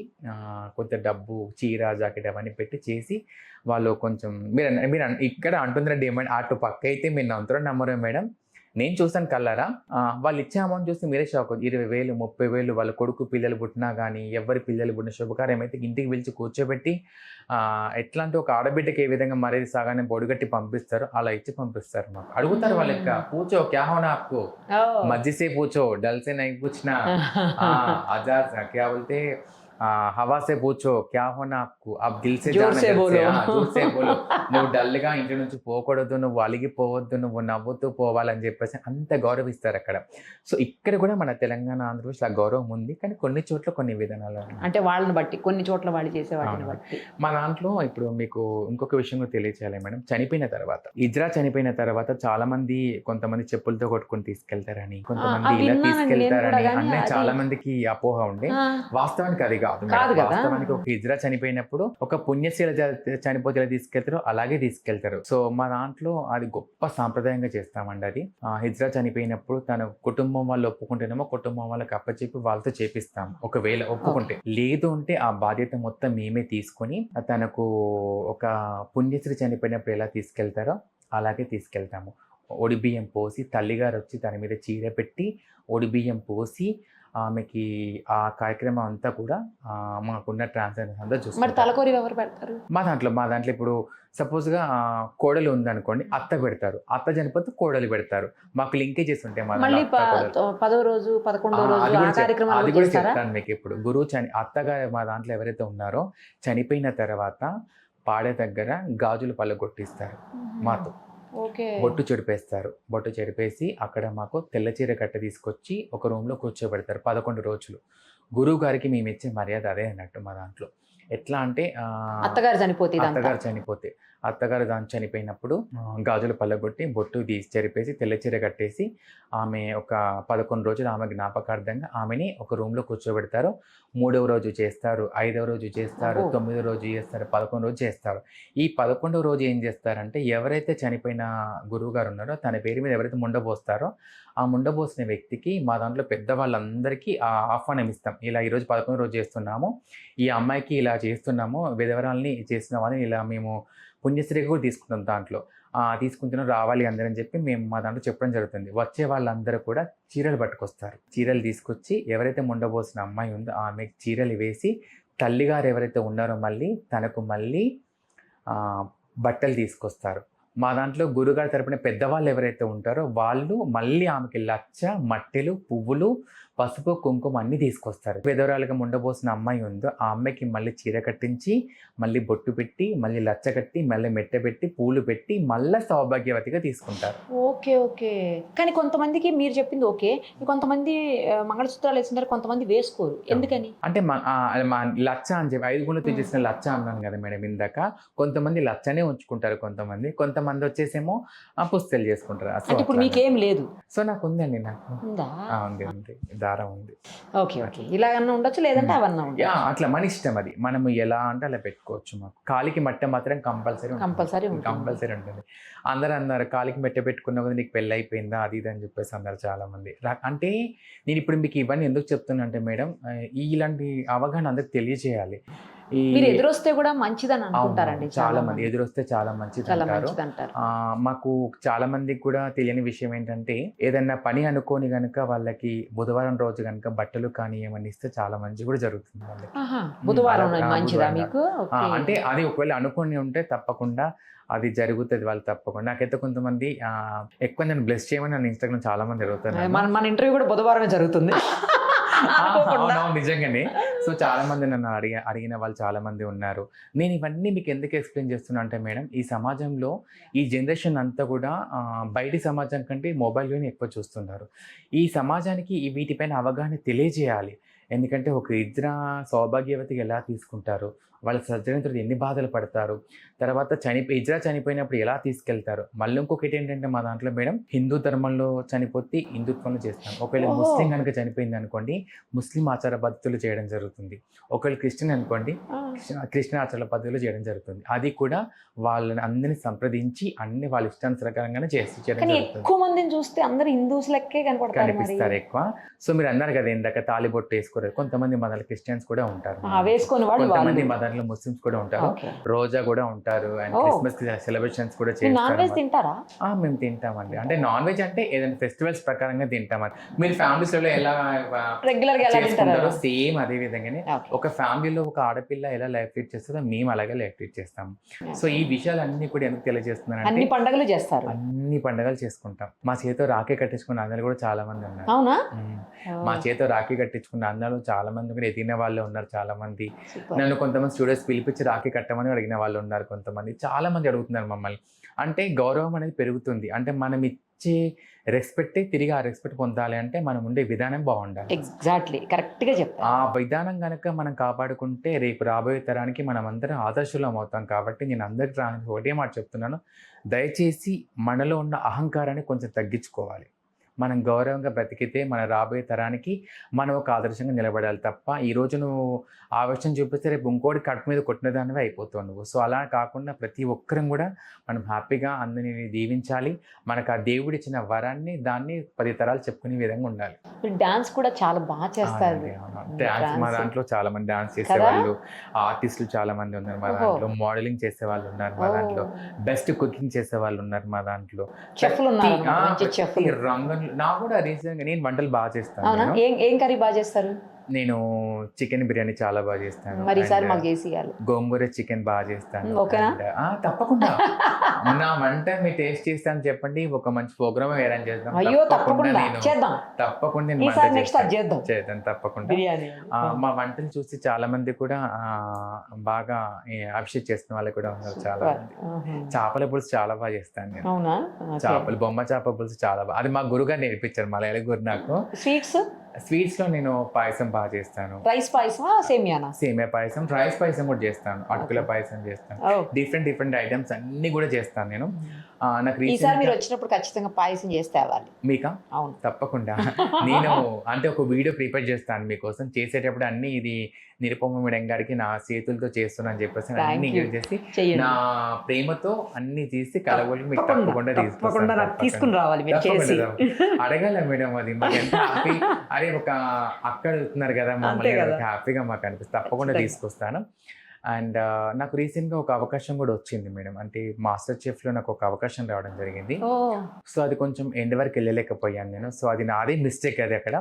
కొంత డబ్బు, చీర, జాకెట్ అవన్నీ పెట్టి చేసి వాళ్ళు కొంచెం మీరు ఇక్కడ అంటుందండి ఏమంటే అటు పక్క అయితే మీరు నమ్ముతారో నమ్మరు మేడం. నేను చూసాను కల్లారా. వాళ్ళు ఇచ్చే అమౌంట్ చూస్తే మీరే షాక్. 20,000 30,000 వాళ్ళ కొడుకు పిల్లలు పుట్టినా కానీ, ఎవరి పిల్లలు పుట్టిన శుభకార్యం అయితే ఇంటికి పిలిచి కూర్చోబెట్టి ఎట్లా అంటే ఒక ఆడబిడ్డకి ఏ విధంగా మరేది సాగానే పొడిగట్టి పంపిస్తారు అలా ఇచ్చి పంపిస్తారు. మాకు అడుగుతారు వాళ్ళ పూచో క్యా హోనా ఆప్కో, మజ్జిసే పూచో డల్సే నై పూछना, आजाद क्या बोलते हवा से पूछो क्या होना आपको, आप दिल से जोर से बोलो. నువ్వు డల్గా ఇంటి నుంచి పోకూడదు, నువ్వు అలిగిపోవద్దు, నువ్వు నవ్వుతూ పోవాలని చెప్పేసి అంత గౌరవిస్తారు అక్కడ. సో ఇక్కడ కూడా మన తెలంగాణ ఆంధ్రప్రదేశ్ ఆ గౌరవం ఉంది. కానీ కొన్ని చోట్ల కొన్ని విధానాలు అంటే వాళ్ళని బట్టి కొన్ని చోట్ల వాళ్ళు చేసే వాటిని బట్టి. మా దాంట్లో ఇప్పుడు మీకు ఇంకొక విషయం కూడా తెలియచేయాలి మేడం. చనిపోయిన తర్వాత హిజ్రా చనిపోయిన తర్వాత చాలా మంది కొంతమంది చెప్పులతో కొట్టుకుని తీసుకెళ్తారని, కొంతమంది ఇలా తీసుకెళ్తారని అన్నీ చాలా మందికి అపోహ ఉండే. వాస్తవానికి అది కాదు. వాస్తవానికి ఒక హిజ్రా చనిపోయినప్పుడు ఒక పుణ్యశీల చనిపోతే ఎలా తీసుకెళ్తారో అలాగే తీసుకెళ్తారు. సో మా దాంట్లో అది గొప్ప సాంప్రదాయంగా చేస్తామండి. అది హిజ్రా చనిపోయినప్పుడు తన కుటుంబం వాళ్ళు ఒప్పుకుంటేనేమో కుటుంబం వాళ్ళకి అప్పచెప్పి వాళ్ళతో చేపిస్తాం. ఒకవేళ ఒప్పుకుంటే, లేదు అంటే ఆ బాధ్యత మొత్తం మేమే తీసుకొని తనకు ఒక పుణ్యశ్రీ చనిపోయినప్పుడు ఎలా తీసుకెళ్తారో అలాగే తీసుకెళ్తాము. ఒడి బియ్యం పోసి తల్లిగారు వచ్చి తన మీద చీర పెట్టి ఒడి బియ్యం పోసి ఆమెకి ఆ కార్యక్రమం అంతా కూడా మాకున్న ట్రాన్స్జెండర్స్ అంతా మరి చూసుకుంటారు. తలకోరి ఎవరు పెడతారు? మా దాంట్లో ఇప్పుడు సపోజ్గా కోడలు ఉందనుకోండి, అత్త పెడతారు. అత్త చనిపోతే కోడలు పెడతారు. మాకు లింకేజెస్ ఉంటాయి మా మళ్ళీ దాంట్లో అత్త, కోడలు. 10వ రోజు 11వ రోజు అది ఆ కూడా కార్యక్రమాలు అది కూడా కూడా చేస్తారా? చెప్తాను మీకు. ఇప్పుడు అత్తగారు మా దాంట్లో ఎవరైతే ఉన్నారో చనిపోయిన తర్వాత పాడే దగ్గర గాజులు పళ్ళగొట్టిస్తారు మాతో. ఓకే. బొట్టు చెడిపేస్తారు. బొట్టు చెడిపేసి అక్కడ మాకు తెల్ల చీర కట్ట తీసుకొచ్చి ఒక రూమ్లో కూర్చోబెడతారు 11 రోజులు. గురువు గారికి మేము ఇచ్చే మర్యాద అదే అన్నట్టు మా దాంట్లో. ఎట్లా అంటే అత్తగారు చనిపోతే అత్తగారు దాని చనిపోయినప్పుడు గాజులు పళ్ళగొట్టి బొట్టు తీసి చెరిపేసి తెల్ల చీర కట్టేసి ఆమె ఒక 11 రోజులు ఆమె జ్ఞాపకార్థంగా ఆమెని ఒక రూమ్లో కూర్చోబెడతారు. 3వ రోజు చేస్తారు, 5వ రోజు చేస్తారు, 9వ రోజు చేస్తారు, 11వ రోజు చేస్తారు. ఈ 11వ రోజు ఏం చేస్తారంటే ఎవరైతే చనిపోయిన గురువు గారు ఉన్నారో తన పేరు మీద ఎవరైతే ముండబోస్తారో ఆ ముండబోసిన వ్యక్తికి మా దాంట్లో పెద్దవాళ్ళందరికీ ఆహ్వానం ఇస్తాం. ఇలా ఈరోజు 11వ రోజు చేస్తున్నాము, ఈ అమ్మాయికి ఇలా చేస్తున్నాము, విధవరాల్ని చేస్తున్నాము అని ఇలా మేము పుణ్యశ్రీ కూడా తీసుకుంటాం. దాంట్లో తీసుకుంటున్నాం, రావాలి అందరని చెప్పి మేము మా దాంట్లో చెప్పడం జరుగుతుంది. వచ్చే వాళ్ళందరూ కూడా చీరలు పట్టుకొస్తారు. చీరలు తీసుకొచ్చి ఎవరైతే ముండబోసిన అమ్మాయి ఉందో ఆమె చీరలు వేసి తల్లిగారు ఎవరైతే ఉన్నారో తనకు మళ్ళీ బట్టలు తీసుకొస్తారు. మా దాంట్లో గురుగారి తరపున పెద్దవాళ్ళు ఎవరైతే ఉంటారో వాళ్ళు మళ్ళీ ఆమెకి లచ్చ, మట్టెలు, పువ్వులు, పసుపు, కుంకుమ అన్నీ తీసుకొస్తారు. విధవరాలుగా ముండబోసిన అమ్మాయి ఉందో ఆ అమ్మాయికి మళ్ళీ చీర కట్టించి, మళ్ళీ బొట్టు పెట్టి, మళ్ళీ లచ్చ కట్టి, మళ్ళీ మెట్ట పెట్టి, పూలు పెట్టి మళ్ళీ సౌభాగ్యవతిగా తీసుకుంటారు. Okay okay. కానీ కొంతమందికి మీరు చెప్పింది ఓకే, కొంతమంది మంగళసూత్రాలు వేసుకుంటారు, కొంతమంది వేసుకోరు. ఎందుకని? అంటే లచ్చ అని చెప్పి 5 గుణతో చేసిన లచ్చ అన్నాను కదా మేడం ఇందాక. కొంతమంది లచ్చనే ఉంచుకుంటారు, కొంతమంది వచ్చేసేమో పుస్తలు చేసుకుంటారు. అంటే ఇప్పుడు మీకేం లేదు? సో నాకు ఉందండి, నాకు ఉందా? ఉంది, దారం ఉంది. Okay okay. ఇలాగన్నా ఉండొచ్చు, లేదంటే అవన్నా ఉండొచ్చు. అట్లా మన ఇష్టం, అది మనము ఎలా అంటే అలా పెట్టుకోవచ్చు. మాకు కాలికి మట్ట మాత్రం కంపల్సరీ ఉంటుంది. అందరూ అన్నారు కాలికి మెట్ట పెట్టుకున్నా కదా నీకు పెళ్ళి అయిపోయిందా అది ఇది అని చెప్పేసి అన్నారు చాలా మంది. అంటే నేను ఇప్పుడు మీకు ఇవన్నీ ఎందుకు చెప్తున్నా అంటే మేడం, ఇలాంటి అవగాహన అందరికి తెలియజేయాలి. మీరు ఎదురొస్తే కూడా మంచిదని అనుకుంటారండి చాలా మంది. ఎదురొస్తే చాలా మంచిది అంటారు. మాకు చాలా మందికి కూడా తెలియని విషయం ఏంటంటే ఏదైనా పని అనుకోని గనుక వాళ్ళకి బుధవారం రోజు కనుక బట్టలు కానీ ఏమన్నా ఇస్తే చాలా మంచి కూడా జరుగుతుంది వాళ్ళకి. బుధవారం మంచిదా మీకు? అంటే అది ఒకవేళ అనుకోని ఉంటే తప్పకుండా అది జరుగుతుంది వాళ్ళు తప్పకుండా. నాకైతే కొంతమంది ఎక్కువ నేను బ్లెస్ చేయమని నన్ను ఇన్స్టాగ్రామ్ చాలా మంది అడుగుతారు. మన ఇంటర్వ్యూ కూడా బుధవారమే జరుగుతుంది. నిజంగానే. సో చాలా మంది నన్ను అడిగిన వాళ్ళు చాలా మంది ఉన్నారు. నేను ఇవన్నీ మీకు ఎందుకు ఎక్స్ప్లెయిన్ చేస్తున్నా అంటే మేడం, ఈ సమాజంలో ఈ జనరేషన్ అంతా కూడా బయటి సమాజం కంటే మొబైల్లోనే ఎక్కువ చూస్తున్నారు. ఈ సమాజానికి వీటిపైన అవగాహన తెలియజేయాలి. ఎందుకంటే ఒక సౌభాగ్యవతికి ఎలా తీసుకుంటారు, వాళ్ళ సర్జరీ తర్వాత ఎన్ని బాధలు పడతారు, తర్వాత చనిపోయినప్పుడు ఎలా తీసుకెళ్తారు. మళ్ళీ ఇంకొకటి ఏంటంటే మా దాంట్లో మేడం హిందూ ధర్మంలో చనిపోతే హిందుత్వంలో చేస్తాం. ఒకవేళ ముస్లిం కనుక చనిపోయింది అనుకోండి ముస్లిం ఆచార పద్ధతులు చేయడం జరుగుతుంది. ఒకవేళ క్రిస్టియన్ అనుకోండి క్రిస్టియన్ ఆచార పద్ధతులు చేయడం జరుగుతుంది. అది కూడా వాళ్ళని అందరినీ సంప్రదించి అన్ని వాళ్ళ ఇష్టానుసారంగానే చేయడం జరుగుతుంది. ఎక్కువ మందిని చూస్తే అందరూ హిందూస్ లెక్కే కనిపిస్తారు ఎక్కువ. సో మీరు అన్నారు కదా ఇందాక తాళిబొట్టు వేసుకోరు. కొంతమంది మతాల క్రిస్టియన్స్ కూడా ఉంటారు, కొంతమంది మతాల్లో ముస్లిమ్స్ కూడా ఉంటారు, రోజా కూడా ఉంటారు, అండ్ క్రిస్మస్ సెలబ్రేషన్స్ కూడా చేస్తారు. మేము తింటామండి. అంటే నాన్ వెజ్ అంటే ఏదైనా ఫెస్టివల్స్ ప్రకారంగా తింటామండి. మీరు ఫ్యామిలీస్ లో ఎలా చేసుకుంటారో సేమ్ అదే విధంగానే ఒక ఫ్యామిలీలో ఒక ఆడపిల్ల ఎలా లైఫ్ లీడ్ చేస్తుందో మేము అలాగే లైఫ్ లీడ్ చేస్తాము. సో ఈ విషయాలన్నీ కూడా ఎందుకు తెలియజేస్తున్నాను అంటే అన్ని పండుగలు చేస్తారు, అన్ని పండుగలు చేసుకుంటాం. మా చేతితో రాఖీ కట్టించుకున్న అన్నలు కూడా చాలా మంది ఉన్నారు. అవునా? మా చేతితో రాఖీ కట్టించుకున్న అన్నలు చాలా మంది కూడా ఎదిగిన వాళ్ళే ఉన్నారు. చాలా మంది నన్ను కొంతమంది స్టూడెంట్స్ పిలిపించి రాఖీ కట్టమని అడిగిన వాళ్ళు ఉన్నారు. కొంతమంది చాలా మంది అడుగుతున్నారు మమ్మల్ని. అంటే గౌరవం అనేది పెరుగుతుంది. అంటే మనం ఇచ్చే రెస్పెక్టే తిరిగి ఆ రెస్పెక్ట్ పొందాలి అంటే మనం ఉండే విధానం బాగుండాలి. ఎగ్జాక్ట్లీ, కరెక్ట్గా చెప్పారు. ఆ విధానం కనుక మనం కాపాడుకుంటే రేపు రాబోయే తరానికి మనం అందరం ఆదర్శులం అవుతాం. కాబట్టి నేను అందరికీ ఒకటే మాట చెప్తున్నాను, దయచేసి మనలో ఉన్న అహంకారాన్ని కొంచెం తగ్గించుకోవాలి. మనం గౌరవంగా బ్రతికితే మన రాబోయే తరానికి మనం ఒక ఆదర్శంగా నిలబడాలి తప్ప ఈరోజు నువ్వు ఆవేశం చూపిస్తే రేపు ఇంకోటి కడుపు మీద కొట్టిన దానివే అయిపోతావు నువ్వు. సో అలా కాకుండా ప్రతి ఒక్కరం కూడా మనం హ్యాపీగా అందరినీ దీవించాలి. మనకు ఆ దేవుడు ఇచ్చిన వరాన్ని దాన్ని 10 తరాలు చెప్పుకునే విధంగా ఉండాలి. డాన్స్ కూడా చాలా బాగా చేస్తారు. డాన్స్ మా దాంట్లో చాలా మంది డాన్స్ చేసేవాళ్ళు, ఆర్టిస్టులు చాలా మంది ఉన్నారు మా దాంట్లో, మోడలింగ్ చేసే వాళ్ళు ఉన్నారు మా దాంట్లో, బెస్ట్ కుకింగ్ చేసే వాళ్ళు ఉన్నారు మా దాంట్లో, నాకు కూడా రీసెంట్గా నేను వంటలు బాగా చేస్తాను. అవునా? ఏం కర్రీ బాగా చేస్తారు? నేను చికెన్ బిర్యానీ చాలా బాగా చేస్తాను. మరి ఈసారి మాకు చేసి ఇవ్వాలి. గోంగూర చికెన్ బాగా చేస్తాను. ఓకేనా? తప్పకుండా నా వంట మీరు టేస్ట్ చేస్తాను చెప్పండి, ఒక మంచి ప్రోగ్రామ్ అరేంజ్ చేద్దాం. అయ్యో తప్పకుండా చేద్దాం. తప్పకుండా నేను ఈసారి నెక్స్ట్ అది చేద్దాం. చేద్దాం తప్పకుండా. బిర్యానీ మా వంటలు చూసి చాలా మంది కూడా బాగా అభిషేక్ చేస్తున్న వాళ్ళు కూడా ఉన్నారు చాలా మంది. చేపల పులుసు చాలా బాగా చేస్తాను నేను. అవునా? బొమ్మ చేపల పులుసు చాలా బాగా, అది మా గురుగారు నేర్పించారు, మలయాళ గురు నాకు. స్వీట్స్ లో నేను పాయసం బాగా చేస్తాను. రైస్ పాయసమా సేమియానా? సేమియా పాయసం, రైస్ పాయసం కూడా చేస్తాను, అటుకుల పాయసం చేస్తాను, డిఫరెంట్ ఐటమ్స్ అన్ని కూడా చేస్తాను నేను. నాకు ఈసారి మీరు వచ్చినప్పుడు ఖచ్చితంగా పాయసం చేస్తే అవ్వాలి. మీకా? అవును తప్పకుండా. నేను అంటే ఒక వీడియో ప్రిపేర్ చేస్తాను మీకోసం, చేసేటప్పుడు అన్ని ఇది నిరుపమ మేడం గారికి నా చేతులతో చేస్తున్నా అని చెప్పేసి అన్ని చేసి నా ప్రేమతో అన్ని తీసి కలగొలి మీకు తప్పకుండా తీసుకుని రావాలి. అడగాల మేడం, అది మాకు ఎంత హ్యాపీ. అరే ఒక అక్కడ వెళ్తున్నారు కదా మమ్మల్ని, హ్యాపీగా మాకు అనిపిస్తుంది. తప్పకుండా తీసుకొస్తాను. అండ్ నాకు రీసెంట్గా ఒక అవకాశం కూడా వచ్చింది మేడం, అంటే మాస్టర్ చెఫ్లో నాకు ఒక అవకాశం రావడం జరిగింది. సో అది కొంచెం ఎండ్ వరకు వెళ్ళలేకపోయాను నేను. సో అది నాదే మిస్టేక్ అది అక్కడ.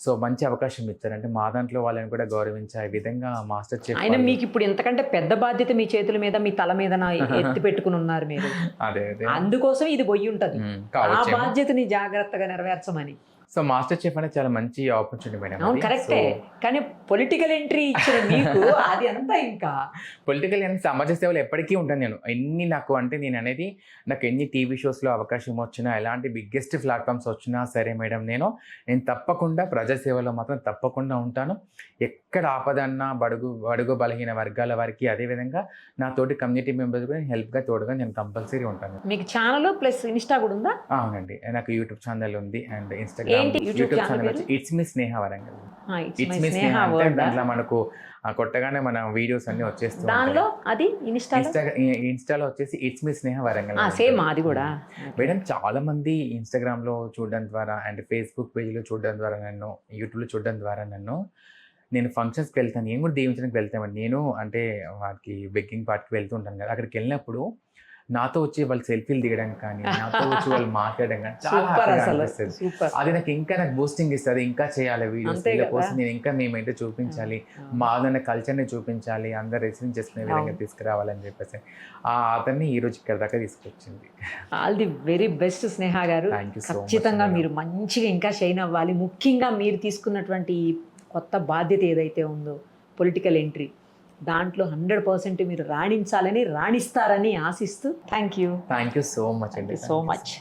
సో మంచి అవకాశం ఇచ్చారు, అంటే మా దాంట్లో వాళ్ళని కూడా గౌరవించే విధంగా మాస్టర్ చెఫ్. అయినా మీకు ఇప్పుడు ఎంతకంటే పెద్ద బాధ్యత మీ చేతుల మీద, మీ తల మీద ఎత్తి పెట్టుకుని ఉన్నారు మీరు. అదే అందుకోసం ఇది పోయి ఉంటది, ఆ బాధ్యతని జాగ్రత్తగా నెరవేర్చమని. సో మాస్టర్ చెఫ్ అనేది చాలా మంచి ఆపర్చునిటీ మేడం. అవును కరెక్టే, కానీ పొలిటికల్ ఎంట్రీ ఇచ్చిన మీకు అది అంతా ఇంకా పొలిటికల్ సమాజ సేవలు ఎప్పటికీ ఉంటాను నేను. ఎన్ని నాకు అంటే నేను అనేది నాకు ఎన్ని టీవీ షోస్లో అవకాశం వచ్చినా, ఎలాంటి బిగ్గెస్ట్ ప్లాట్ఫామ్స్ వచ్చినా సరే మేడం, నేను తప్పకుండా ప్రజాసేవలో మాత్రం తప్పకుండా ఉంటాను. ఎక్కడ ఆపదన్నా బడుగు బలహీన వర్గాల వారికి, అదేవిధంగా నా తోటి కమ్యూనిటీ మెంబర్స్ కూడా హెల్ప్గా తోడుగా నేను కంపల్సరీ ఉంటాను. మీకు ఛానల్ ప్లస్ ఇన్స్టా కూడా ఉందా? అవునండి, నాకు యూట్యూబ్ ఛానల్ ఉంది అండ్ ఇన్స్టాగ్రామ్ యూట్యూబ్ ఛానల్ వచ్చి it's me Sneha Warangal. It's me Sneha అంటే దాంట్లో మనకు కొట్టగానే మన వీడియోస్ అన్ని వచ్చేస్తాయి. దానిలో అది ఇన్స్టాలో వచ్చేసి it's me Sneha Warangal. Same అది కూడా మేడం. చాలా మంది ఇన్స్టాగ్రామ్ లో చూడడం ద్వారా అండ్ ఫేస్బుక్ పేజ్లో చూడడం ద్వారా, నన్ను యూట్యూబ్లో చూడడం ద్వారా నేను ఫంక్షన్స్కి వెళ్తాను. నేను కూడా దీవించడానికి వెళ్తామండి. నేను అంటే వాటికి బెగ్గింగ్ పార్ట్కి వెళ్తూ ఉంటాను కదా, అక్కడికి వెళ్ళినప్పుడు నాతో వచ్చి వాళ్ళు సెల్ఫీలు దిగడం కానీ, నాతో వచ్చి వాళ్ళు మాట్లాడడం కానీ చాలా అనిపిస్తుంది. అది నాకు బూస్టింగ్ ఇస్తుంది. ఇంకా చేయాలి వీడియోస్, కోసం నేను ఇంకా మేమేంటో చూపించాలి, మాదన్న కల్చర్ని చూపించాలి, అందరు రెసిడెన్స్ చేసుకునే విధంగా తీసుకురావాలని చెప్పేసి అతన్ని ఈ రోజు ఇక్కడ దాకా తీసుకొచ్చింది. ఆల్ ది వెరీ బెస్ట్ స్నేహ గారు. ఖచ్చితంగా మీరు మంచిగా ఇంకా షైన్ అవ్వాలి. ముఖ్యంగా మీరు తీసుకున్నటువంటి కొత్త బాధ్యత ఏదైతే ఉందో పొలిటికల్ ఎంట్రీ, దాంట్లో 100% మీరు రాణించాలని, రాణిస్తారని ఆశిస్తూ థ్యాంక్ యూ సో మచ్ అండి. So much.